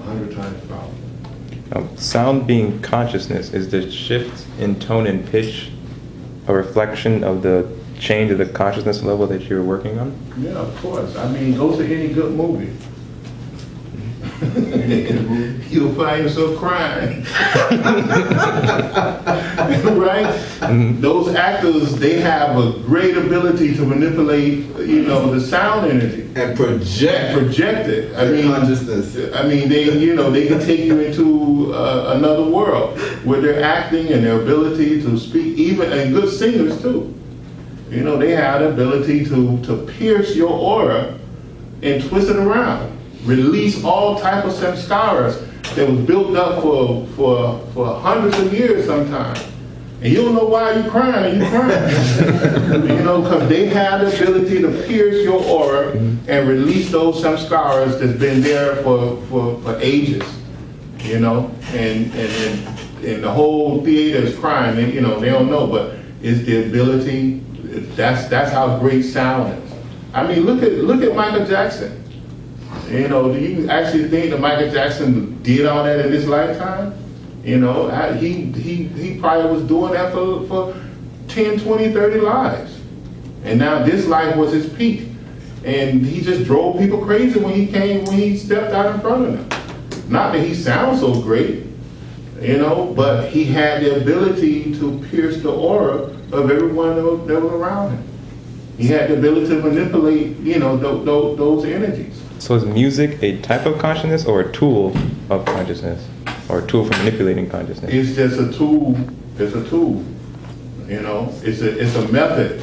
100 times powerful. Sound being consciousness, is the shift in tone and pitch a reflection of the change of the consciousness level that you're working on? Yeah, of course. I mean, go to any good movie. You'll find yourself crying. Right? Mm-hmm. Those actors, they have a great ability to manipulate, the sound energy. And project it. consciousness. I mean, they can take you into another world with their acting and their ability to speak, and good singers too. They have the ability to pierce your aura and twist it around. Release all type of samskaras that was built up for hundreds of years sometimes. And you don't know why you're crying, because they have the ability to pierce your aura and release those samskaras that's been there for ages, and the whole theater is crying, and, they don't know, but it's the ability, that's how great sound is. I mean, look at Michael Jackson. Do you actually think that Michael Jackson did all that in his lifetime? He probably was doing that for 10, 20, 30 lives. And now this life was his peak. And he just drove people crazy when he stepped out in front of them. Not that he sounds so great, but he had the ability to pierce the aura of everyone that was around him. He had the ability to manipulate, those energies. So is music a type of consciousness or a tool of consciousness? Or a tool for manipulating consciousness? It's just a tool. It's a tool. It's a method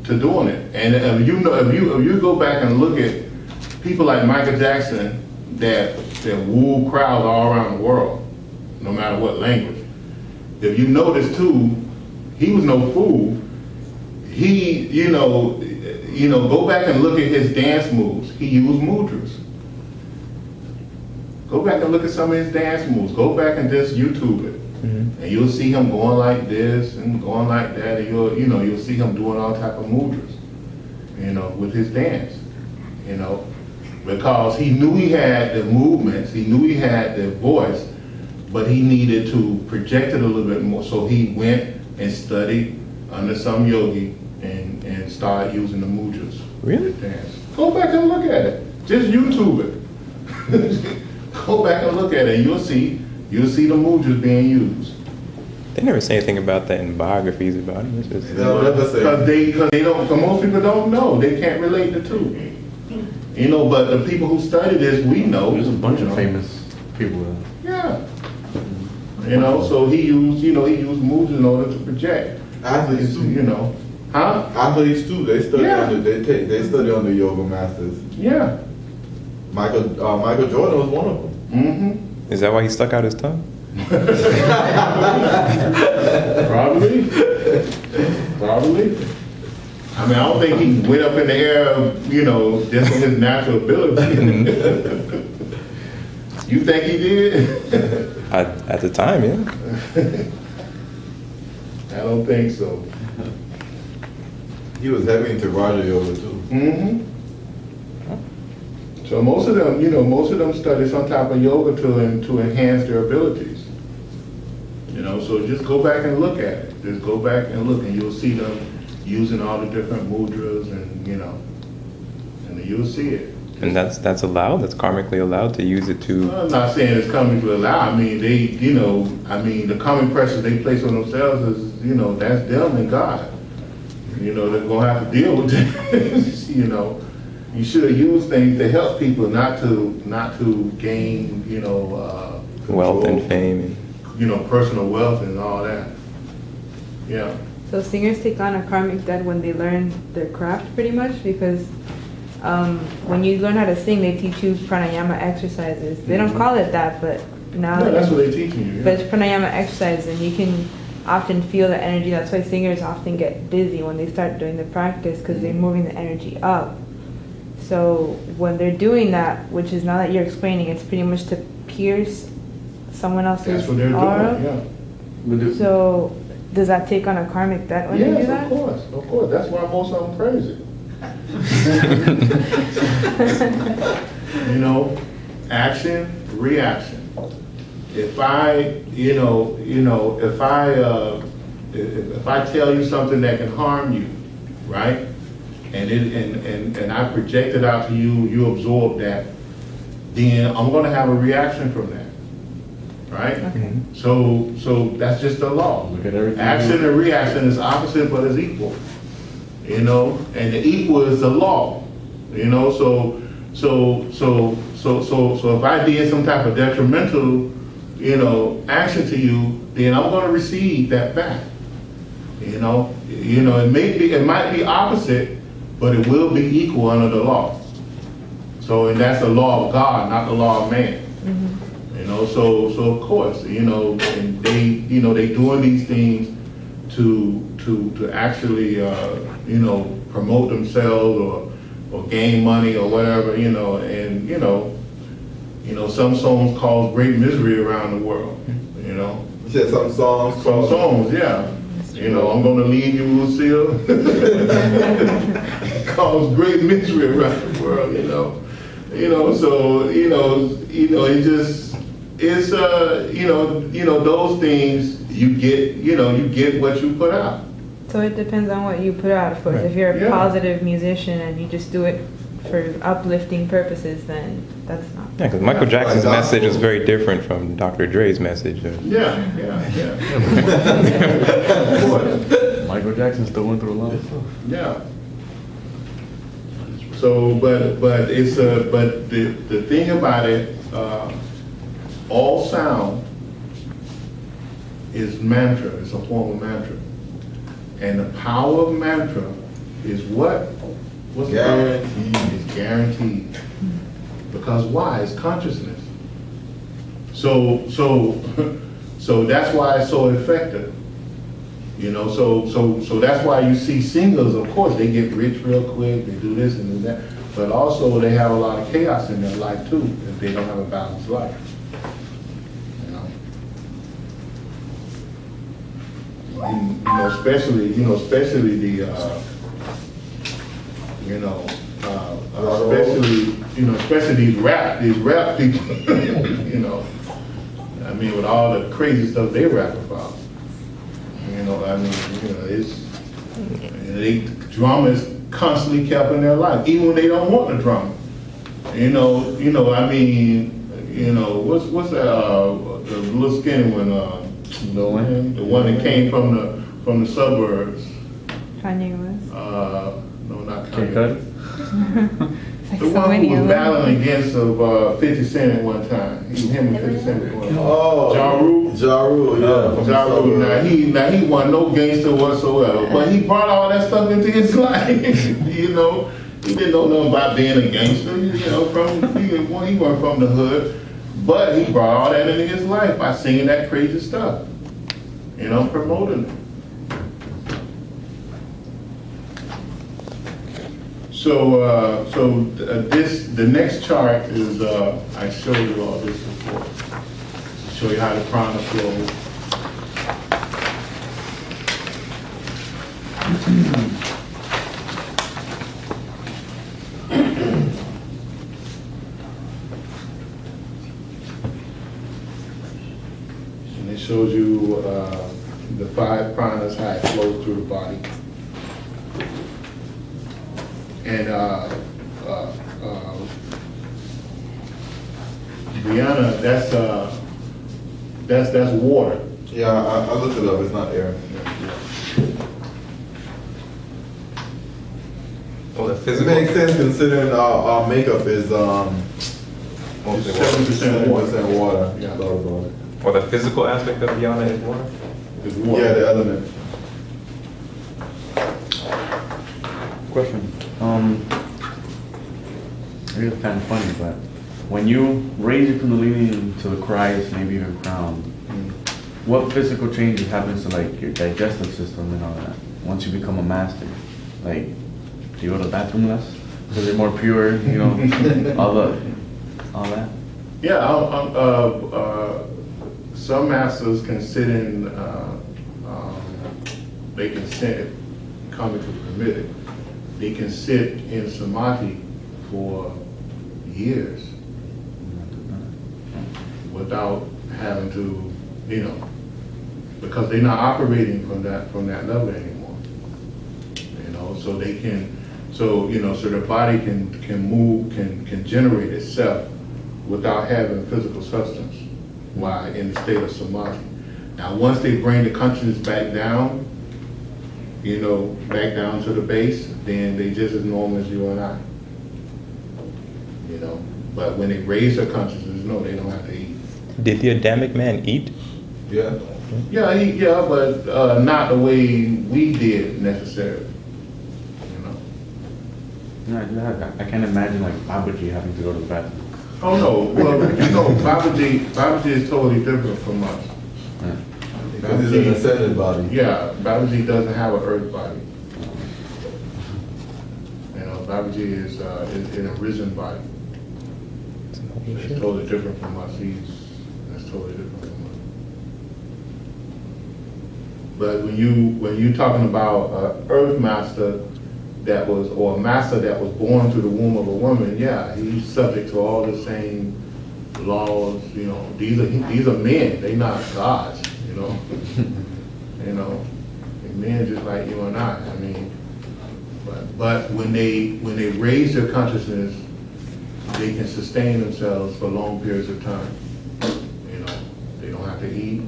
to doing it. And if you go back and look at people like Michael Jackson that woo crowds all around the world, no matter what language. If you notice too, he was no fool. He, go back and look at his dance moves. He used mudras. Go back and look at some of his dance moves. Go back and just YouTube it. And you'll see him going like this and going like that. And you'll see him doing all type of mudras, with his dance, because he knew he had the movements, he knew he had the voice but he needed to project it a little bit more. So he went and studied under some yogi and started using the mudras. Really? to dance. Go back and look at it. Just YouTube it. Go back and look at it. You'll see the mudras being used. They never say anything about that in biographies about it. It's just, They'll never say. Because they don't. Cause most people don't know. They can't relate the two. You know, but the people who study this, we know. There's a bunch you of know. famous people. Yeah. You know, so he used mudras in order to project. Athletes too. You know, huh? Athletes too. They study Yeah. under they study under yoga masters. Yeah. Michael Jordan was one of them. Mm-hmm. is that why he stuck out his tongue? Probably. I mean, I don't think he went up in the air, you know, just on his natural ability. You think he did? At the time, yeah. I don't think so. He was heavy into Raja Yoga too. Mm-hmm. So most of them study some type of yoga to enhance their abilities. You know, so just go back and look at it. Just go back and look, and you'll see them using all the different mudras, and and you'll see it. And that's allowed. That's karmically allowed to use it to. I'm not saying it's coming to allow. I mean, the common pressure they place on themselves is, that's them and God. They're gonna have to deal with it. You should use things to help people, not to gain, Wealth and control, fame. personal wealth and all that. Yeah. So singers take on a karmic debt when they learn their craft, pretty much, because when you learn how to sing, they teach you pranayama exercises. They don't call it that, but now Yeah, that's what they're teaching you. Yeah. but it's pranayama exercises, and you can often feel the energy. That's why singers often get dizzy when they start doing the practice, because they're moving the energy up. So when they're doing that, which is now that you're explaining, it's pretty much to pierce someone else's That's what they're aura. doing. Yeah. So does that take on a karmic debt when they do Yes, that? of course. That's why most of them crazy. Action, reaction. If I tell you something that can harm you, right? And I project it out to you, you absorb that, then I'm gonna have a reaction from that. Right? Okay. So that's just the law. Look at everything. Action and reaction is opposite but is equal. And the equal is the law. So if I did some type of detrimental, action to you, then I'm gonna receive that back. It might be opposite, but it will be equal under the law. So, and that's the law of God, not the law of man. So of course, and they doing these things to actually, promote themselves or gain money or whatever, and some songs cause great misery around the world, You said some songs. Some songs, yeah. I'm gonna leave you, Lucille. Cause great misery around the world, So it's those things you get what you put out. So it depends on what you put out, of course. If you're a Yeah. positive musician and you just do it for uplifting purposes, then that's not. Yeah, because Michael Jackson's message is very different from Dr. Dre's message. Yeah. Of course. Michael Jackson still went through a lot of stuff. Yeah. So, but the thing about it, all sound is mantra. It's a form of mantra, and the power of mantra is what? What's Guaranteed. It's guaranteed. Because why? It's consciousness. So that's why it's so effective. So that's why you see singers, of course, they get rich real quick, they do this and do that, but also they have a lot of chaos in their life too, if they don't have a balanced life. And, especially the, especially these rap people, I mean, with all the crazy stuff they rap about. You know, I mean, you know, drama is constantly kept in their life, even when they don't want the drama. You know, I mean, you know, what's that, the little skinny one, the one that came from the suburbs. Kanye West. No, not Kid Kanye. Like The so one who many was of them. battling against 50 Cent at one time. Him and 50 Cent were going on. Oh, Ja Rule? Ja Rule, yeah. from Ja Rule, Suburbs. now he wasn't no gangster whatsoever, but he brought all that stuff into his life. You know, he didn't know nothing about being a gangster. You know, he wasn't from the hood, but he brought all that into his life by singing that crazy stuff. You know, promoting it. The next chart is, I showed you all this before. Show you how the prana flows. And it shows you the 5 pranas, how it flows through the body. And Brianna, that's water. Yeah, I looked it up. It's not air. Oh, the It physical. makes sense considering our makeup is 7% water. 7% water. Yeah. Thought about it. Or the physical aspect of Yana is water. It's water. Yeah, the element. Question. It's kind of funny, but when you raise your kundalini to the Christ, maybe even crown, what physical changes happens to like your digestive system and all that once you become a master? Like, do you go to the bathroom less because they're more pure? You know, all that. Yeah, some masters can sit in, they can sit, coming to the permitted, they can sit in samadhi for years without having to, you know, because they're not operating from that level anymore. You know, so they can, so the body can move, can generate itself without having physical substance while in the state of samadhi. Now, once they bring the consciousness back down, you know, back down to the base, then they just as normal as you and I. You know, but when they raise their consciousness, no, they don't have to eat. Did the Adamic man eat? Yeah. Yeah, but not the way we did necessarily. You know. No, I can't imagine like Babaji having to go to the bathroom. Oh no, well, Babaji is totally different from us. Yeah. Because it's an ascended body. Yeah, Babaji doesn't have an earth body. You know, Babaji is an arisen body. It's totally different from us. That's totally different from us. But when you talking about earth master or a master that was born through the womb of a woman, yeah, he's subject to all the same laws. You know, these are men. They not gods. You know, you know, they're men just like you and I. I mean, but when they raise their consciousness, they can sustain themselves for long periods of time. You know, they don't have to eat.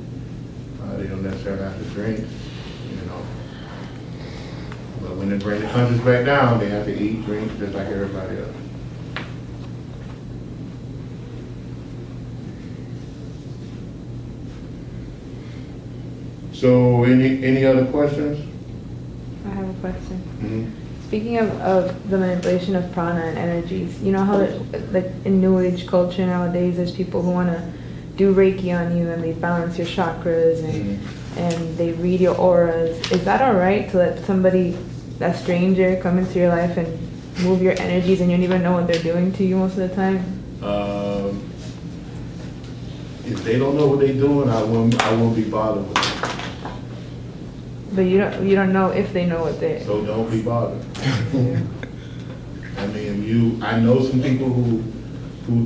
They don't necessarily have to drink. You know, but when they bring the consciousness back down, they have to eat, drink, just like everybody else. So, any other questions? I have a question. Mm-hmm. Speaking of the manipulation of prana and energies, you know how like in New Age culture nowadays, there's people who want to do Reiki on you and they balance your chakras and they read your auras. Is that all right to let somebody, a stranger, come into your life and move your energies and you don't even know what they're doing to you most of the time? If they don't know what they're doing, I won't be bothered with it. But you don't know if they know what they. So don't be bothered. I mean, I know some people who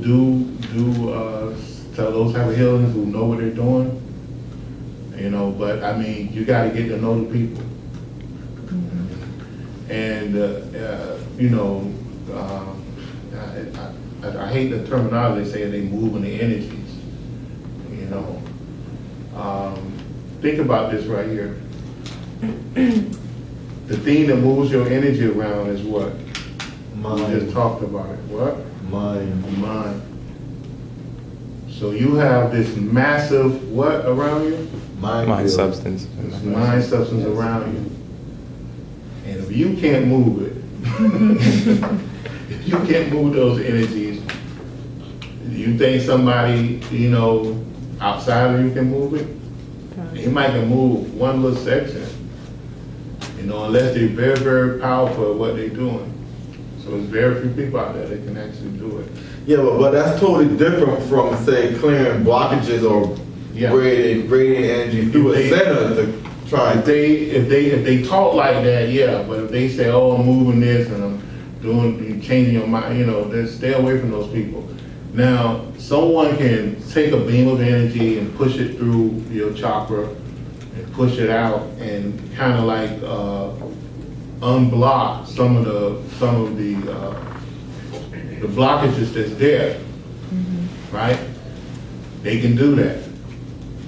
do those type of healings who know what they're doing. You know, but I mean, you got to get to know the people. And, you know, I hate the terminology, they say they move in the energies, you know. Think about this right here. The thing that moves your energy around is what? Mind. We just talked about it. What? Mind. Mind. So you have this massive what around you? Mind field. substance. This mind substance around you. And if you can't move it, if you can't move those energies, you think somebody, you know, outside of you can move it? They might can move one little section, you know, unless they're very, very powerful at what they're doing. So there's very few people out there that can actually do it. Yeah, but that's totally different from, say, clearing blockages or Yeah. radiating energy through a center to try. If they talk like that, yeah. But if they say, "Oh, I'm moving this and I'm changing your mind," you know, then stay away from those people. Now, someone can take a beam of energy and push it through your chakra and push it out and kind of like unblock some of the blockages that's there, right? They can do that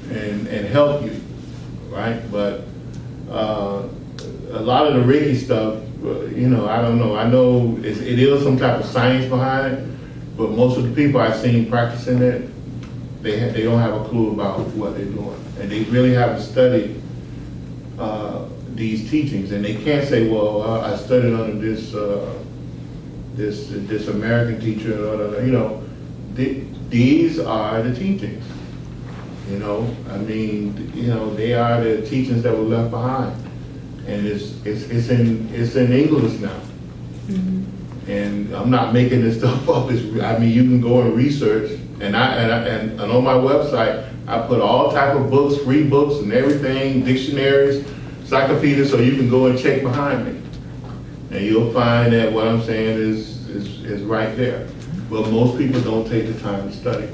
and help you, right? But a lot of the Reiki stuff, you know, I don't know. I know it is some type of science behind it, but most of the people I've seen practicing it, they don't have a clue about what they're doing, and they really haven't studied these teachings, and they can't say, "Well, I studied under this this American teacher," you know. These are the teachings. You know, I mean, you know, they are the teachings that were left behind, and it's in English now. And I'm not making this stuff up. I mean, you can go and research, and on my website, I put all type of books, free books, and everything, dictionaries, encyclopedias, so you can go and check behind me, and you'll find that what I'm saying is right there. But most people don't take the time to study.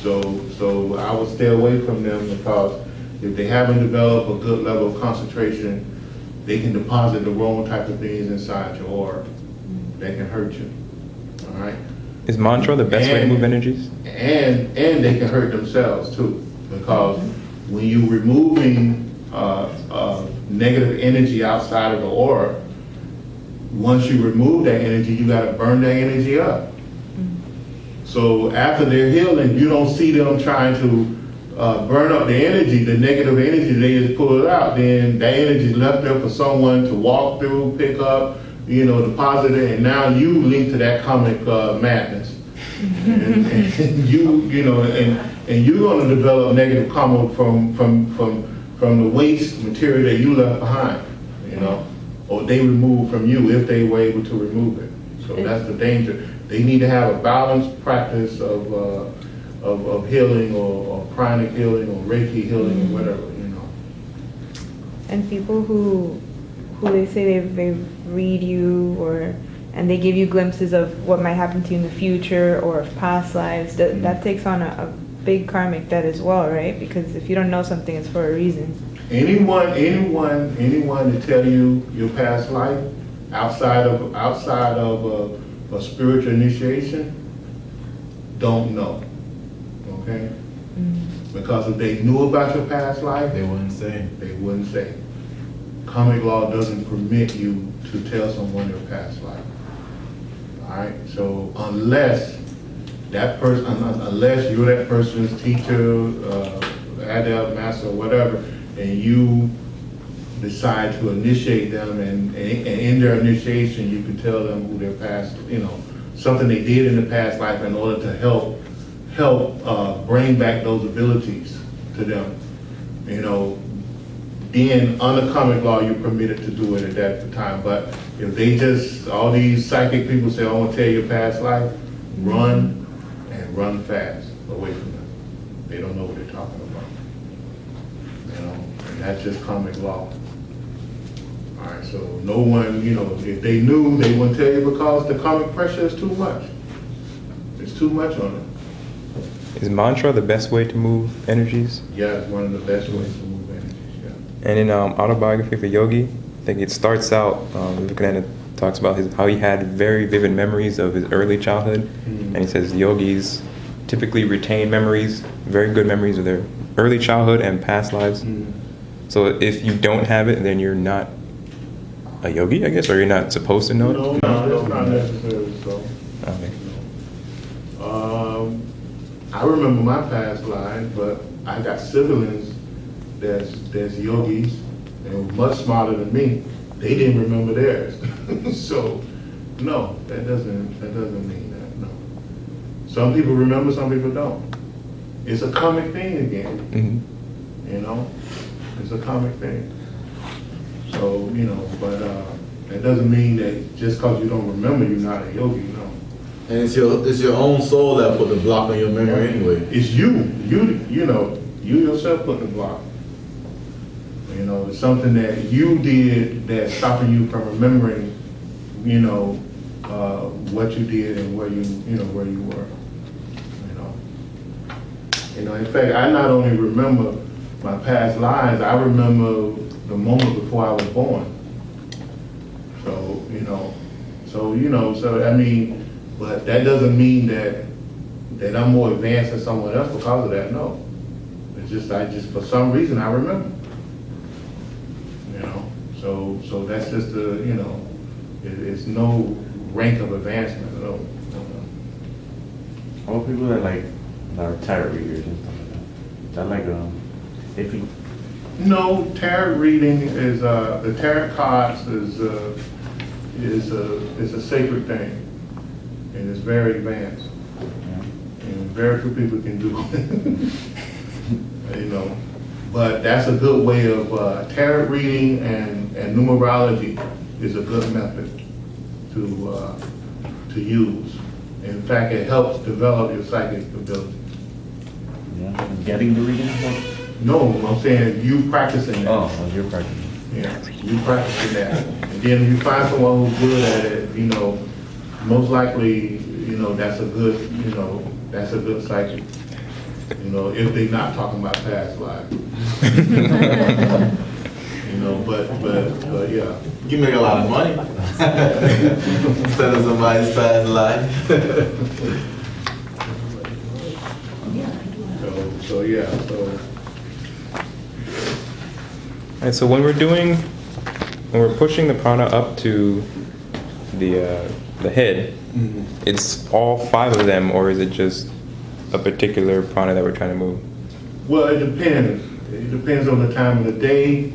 So I would stay away from them, because if they haven't developed a good level of concentration, they can deposit the wrong type of things inside your aura that can hurt you. All right. Is mantra the best way to move energies? And they can hurt themselves too, because when you're removing negative energy outside of the aura, once you remove that energy, you got to burn that energy up. So after they're healing, you don't see them trying to burn up the energy, the negative energy. They just pull it out. Then that energy is left there for someone to walk through, pick up, you know, deposit it, and now you link to that comic madness. And you know, and you're going to develop negative karma from the waste material that you left behind, you know, or they removed from you if they were able to remove it. So that's the danger. They need to have a balanced practice of healing or pranic healing or Reiki healing or whatever, you know. And people who they say they read you and they give you glimpses of what might happen to you in the future or of past lives, that takes on a big karmic debt as well, right? Because if you don't know something, it's for a reason. Anyone to tell you your past life outside of a spiritual initiation don't know, okay? Because if they knew about your past life, They wouldn't say. they wouldn't say. Karmic law doesn't permit you to tell someone their past life. All right. So unless you're that person's teacher, adept, master, whatever, and you decide to initiate them, and in their initiation, you can tell them who their past, you know, something they did in the past life in order to help bring back those abilities to them, you know. Then under karmic law, you're permitted to do it at that time. But if they just, all these psychic people say, "I want to tell you your past life," run and run fast away from them. They don't know what they're talking about, you know, and that's just karmic law. All right, so no one, you know, if they knew, they wouldn't tell you, because the karmic pressure is too much. It's too much on them. Is mantra the best way to move energies? Yeah, it's one of the best ways to move energies, yeah. And in Autobiography for Yogi, I think it starts out, Vivekananda talks about how he had very vivid memories of his early childhood. And he says yogis typically retain memories, very good memories of their early childhood and past lives. So if you don't have it, then you're not a yogi, I guess, or you're not supposed to know it? No, that's not necessarily so. Okay. I remember my past lives, but I got siblings that's yogis and much smarter than me. They didn't remember theirs. So, no, that doesn't mean that, no. Some people remember, some people don't. It's a comic thing again, Mm-hmm. you know? It's a comic thing. So, you know, but that doesn't mean that just because you don't remember, you're not a yogi, no. And it's your own soul that put the block on your memory anyway. It's you know, you yourself put the block. You know, it's something that you did that's stopping you from remembering, you know, what you did and where where you were. You know, in fact, I not only remember my past lives, I remember the moment before I was born. So I mean, but that doesn't mean that I'm more advanced than someone else because of that. No, it's just for some reason I remember. You know, so that's just it's no rank of advancement. No. All people that are tarot readers and stuff like that. That iffy. No, tarot reading is the tarot cards is a sacred thing. And it's very advanced. And very few people can do it. You know. But that's a good way of tarot reading and numerology is a good method to use. In fact, it helps develop your psychic ability. Yeah. Getting the reading? No, I'm saying you practicing that. Oh, you're practicing. Yeah, you practicing that. And then if you find someone who's good at it, you know, most likely, you know, that's a good psychic. You know, if they're not talking about past lives. You know, but yeah. You make a lot of money. Instead of somebody's past life. So yeah, so. All right, so when we're pushing the prana up to the head, it's all 5 of them, or is it just a particular prana that we're trying to move? Well, it depends. It depends on the time of the day,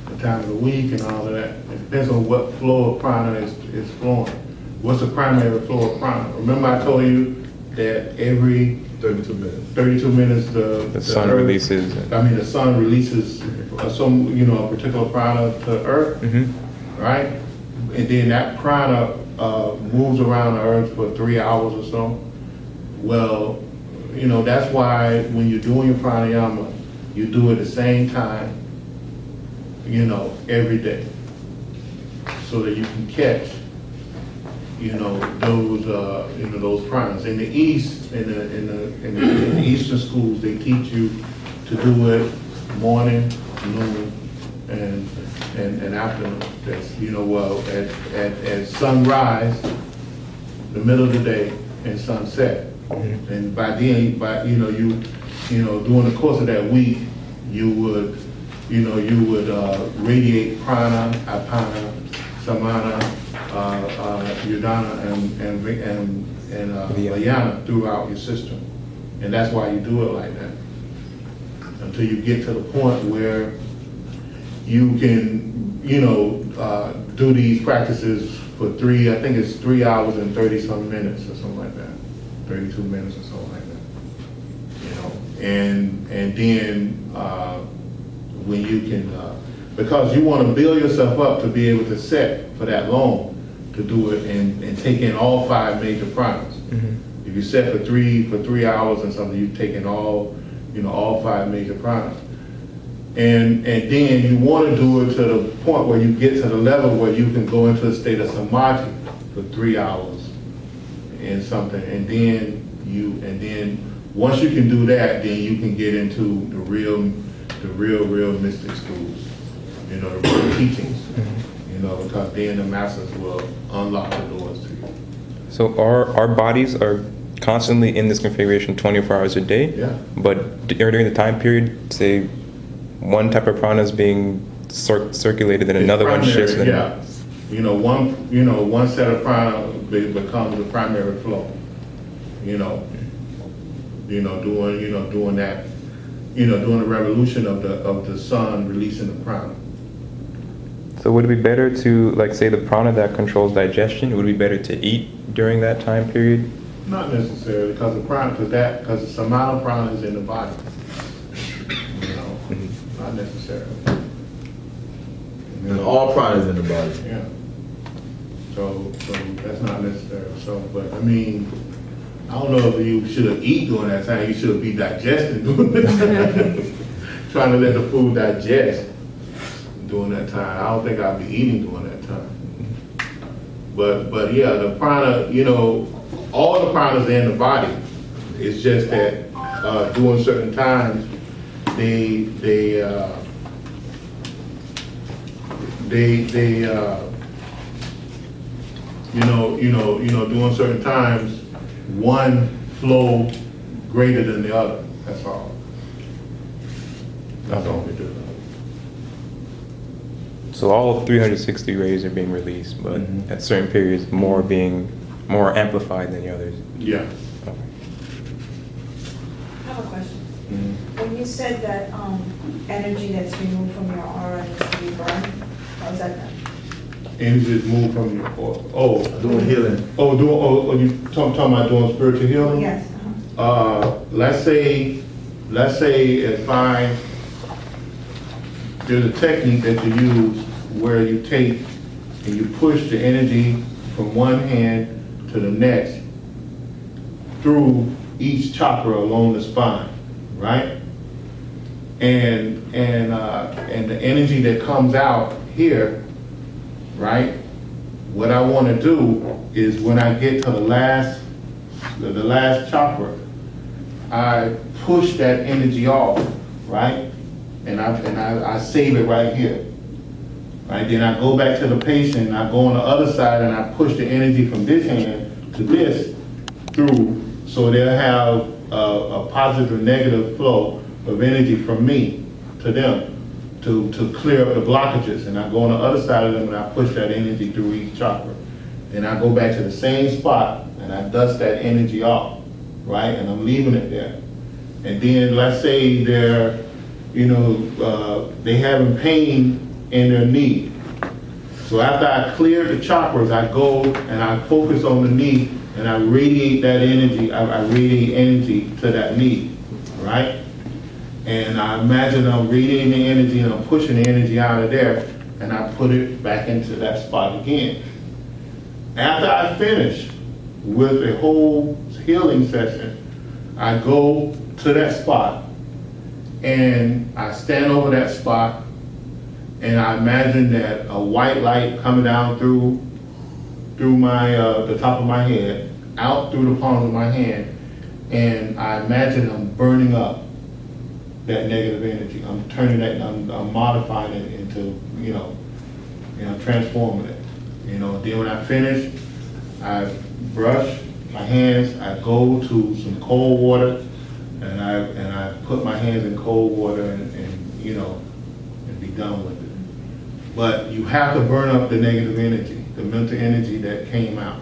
the time of the week, and all of that. It depends on what flow of prana is flowing. What's the primary flow of prana? Remember I told you that every 32 minutes. 32 minutes The sun Earth, releases. the sun releases a particular prana to Earth, right? And then that prana moves around the Earth for 3 hours or so. Well, you know, that's why when you're doing your pranayama, you do it at the same time, you know, every day, so that you can catch, you know, those pranas. In the East, in the Eastern schools, they teach you to do it morning, noon, and afternoon. That's, you know, well, at sunrise, the middle of the day, and sunset. And by then, during the course of that week, you would radiate prana, apana, samana, udana, and vayana throughout your system. And that's why you do it like that. Until you get to the point where you can, do these practices for 3 hours and 30-some minutes or something like that. 32 minutes or something like that. You know, and then when you can, because you want to build yourself up to be able to set for that long, to do it and take in all 5 major pranas. If you set for 3 hours and something, you take in all 5 major pranas. And then you want to do it to the point where you get to the level where you can go into a state of samadhi for 3 hours and something, and then once you can do that, then you can get into the real mystic schools, you know, the real teachings, you know, because then the masters will unlock the doors to you. So our bodies are constantly in this configuration 24 hours a day. Yeah. But during the time period, say one type of prana is being circulated and another one shifts. Primary, yeah. You know, one set of prana becomes the primary flow. Doing that, doing the revolution of the sun releasing the prana. So would it be better to, like, say the prana that controls digestion, would it be better to eat during that time period? Not necessarily, because the samana prana is in the body. Not necessarily. And all prana is in the body. Yeah. So that's not necessary. So, but I mean, I don't know if you should eat during that time. You should be digesting during that time. Trying to let the food digest during that time. I don't think I'll be eating during that time. But yeah, the prana, all the pranas are in the body. It's just that during certain times, during certain times, one flow greater than the other. That's all. That's all we do. So all 360 rays are being released, but at certain periods, more amplified than the others. Yeah. Okay. I have a question. When you said that energy that's removed from your aura needs to be burned, how is that done? Energy is moved from your Doing healing. You talking about doing spiritual healing? Yes. Let's say if there's a technique that you use where you take and you push the energy from one hand to the next through each chakra along the spine, right? And the energy that comes out here, right? What I want to do is when I get to the last chakra, I push that energy off, right? And I save it right here. Right? Then I go back to the patient, and I go on the other side and I push the energy from this hand to this through, so they'll have a positive or negative flow of energy from me to them to clear up the blockages. And I go on the other side of them and I push that energy through each chakra. Then I go back to the same spot and I dust that energy off, right? And I'm leaving it there. And then let's say they're, they having pain in their knee. So after I clear the chakras, I go and I focus on the knee and I radiate that energy. I radiate energy to that knee, right? And I imagine I'm radiating the energy and I'm pushing the energy out of there and I put it back into that spot again. After I finish with a whole healing session, I go to that spot and I stand over that spot and I imagine that a white light coming down through my the top of my head, out through the palms of my hand, and I imagine I'm burning up that negative energy. I'm turning that, I'm modifying it into, transforming it. Then when I finish, I brush my hands, I go to some cold water, and I put my hands in cold water and be done with it. But you have to burn up the negative energy, the mental energy that came out.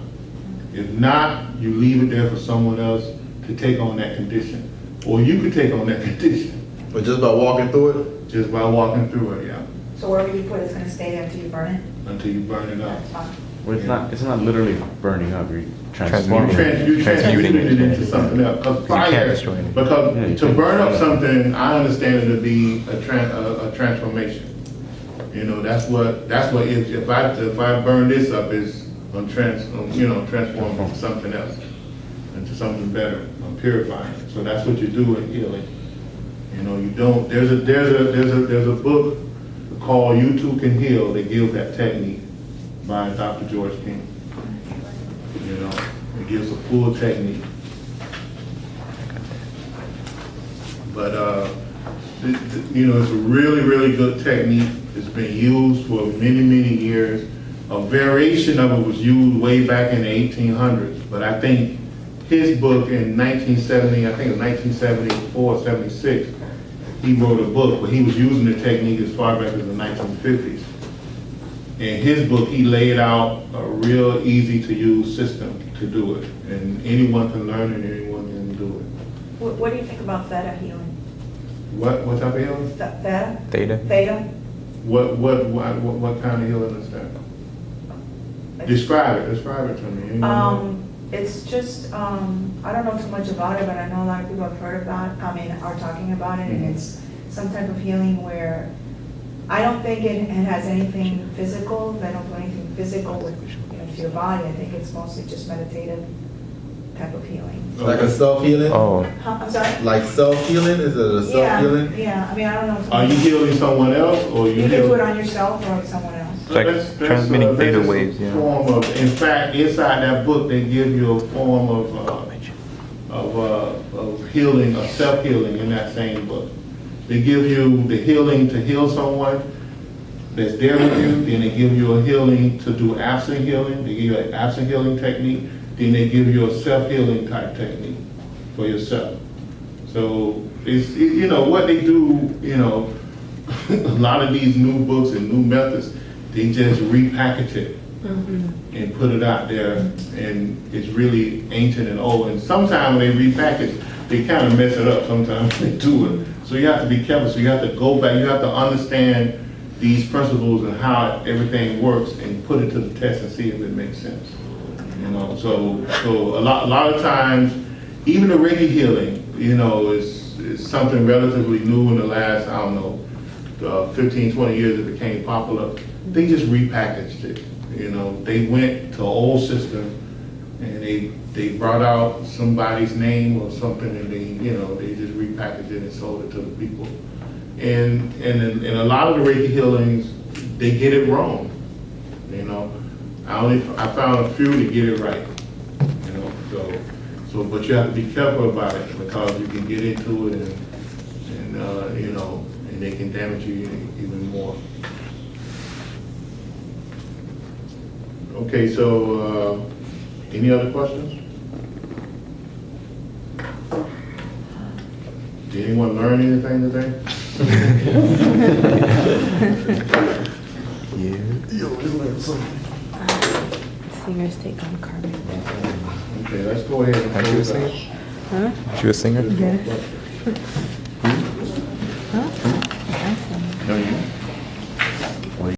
If not, you leave it there for someone else to take on that condition. Or you could take on that condition. But just by walking through it? Just by walking through it, yeah. So wherever you put it, it's going to stay there until you burn it? Until you burn it up. That's fine. Well, it's not literally burning up. You're transforming it. You're transmuting it into something else. Because fire, to burn up something, I understand it to be a transformation. That's what if I burn this up, is I'm transforming into something else, into something better. I'm purifying it. So that's what you do in healing. You don't. There's a book called "You Too Can Heal" that gives that technique by Dr. George King. It gives a full technique. But it's a really, really good technique. It's been used for many, many years. A variation of it was used way back in the 1800s, but I think his book in 1970, I think it was 1974, 76, he wrote a book, but he was using the technique as far back as the 1950s. In his book, he laid out a real easy to use system to do it, and anyone can learn it, anyone can do it. What do you think about theta healing? What type of healing? Theta? Theta. Theta? What kind of healing is that? Describe it to me. Anyone know? It's just, I don't know too much about it, but I know a lot of people have heard about it, are talking about it, and it's some type of healing where I don't think it has anything physical. They don't do anything physical with to your body. I think it's mostly just meditative type of healing. Like a self-healing? Oh. I'm sorry? Like self-healing? Is it a self-healing? Yeah, I mean, I don't know. Are you healing someone else, or You can do it on yourself or someone else. It's like transmitting theta waves, yeah. Form of, in fact, inside that book, they give you a form of healing, of self-healing in that same book. They give you the healing to heal someone that's there with you. Then they give you a healing to do absent healing. They give you an absent healing technique. Then they give you a self-healing type technique for yourself. So it's what they do. A lot of these new books and new methods, they just repackage it and put it out there, and it's really ancient and old. And sometimes when they repackage, they kind of mess it up. Sometimes they do it. So you have to be careful. So you have to go back. You have to understand these principles and how everything works, and put it to the test and see if it makes sense. So a lot of times, even the Reiki healing, is something relatively new in the last, 15, 20 years. It became popular. They just repackaged it. They went to an old system, and they brought out somebody's name or something, and they just repackaged it and sold it to the people. And a lot of the Reiki healings, they get it wrong. I found a few to get it right. But you have to be careful about it, because you can get into it and they can damage you even more. Okay, so any other questions? Did anyone learn anything today? Singers take on karma. Okay, let's go ahead and She was a singer? Huh? She was a singer? Yeah.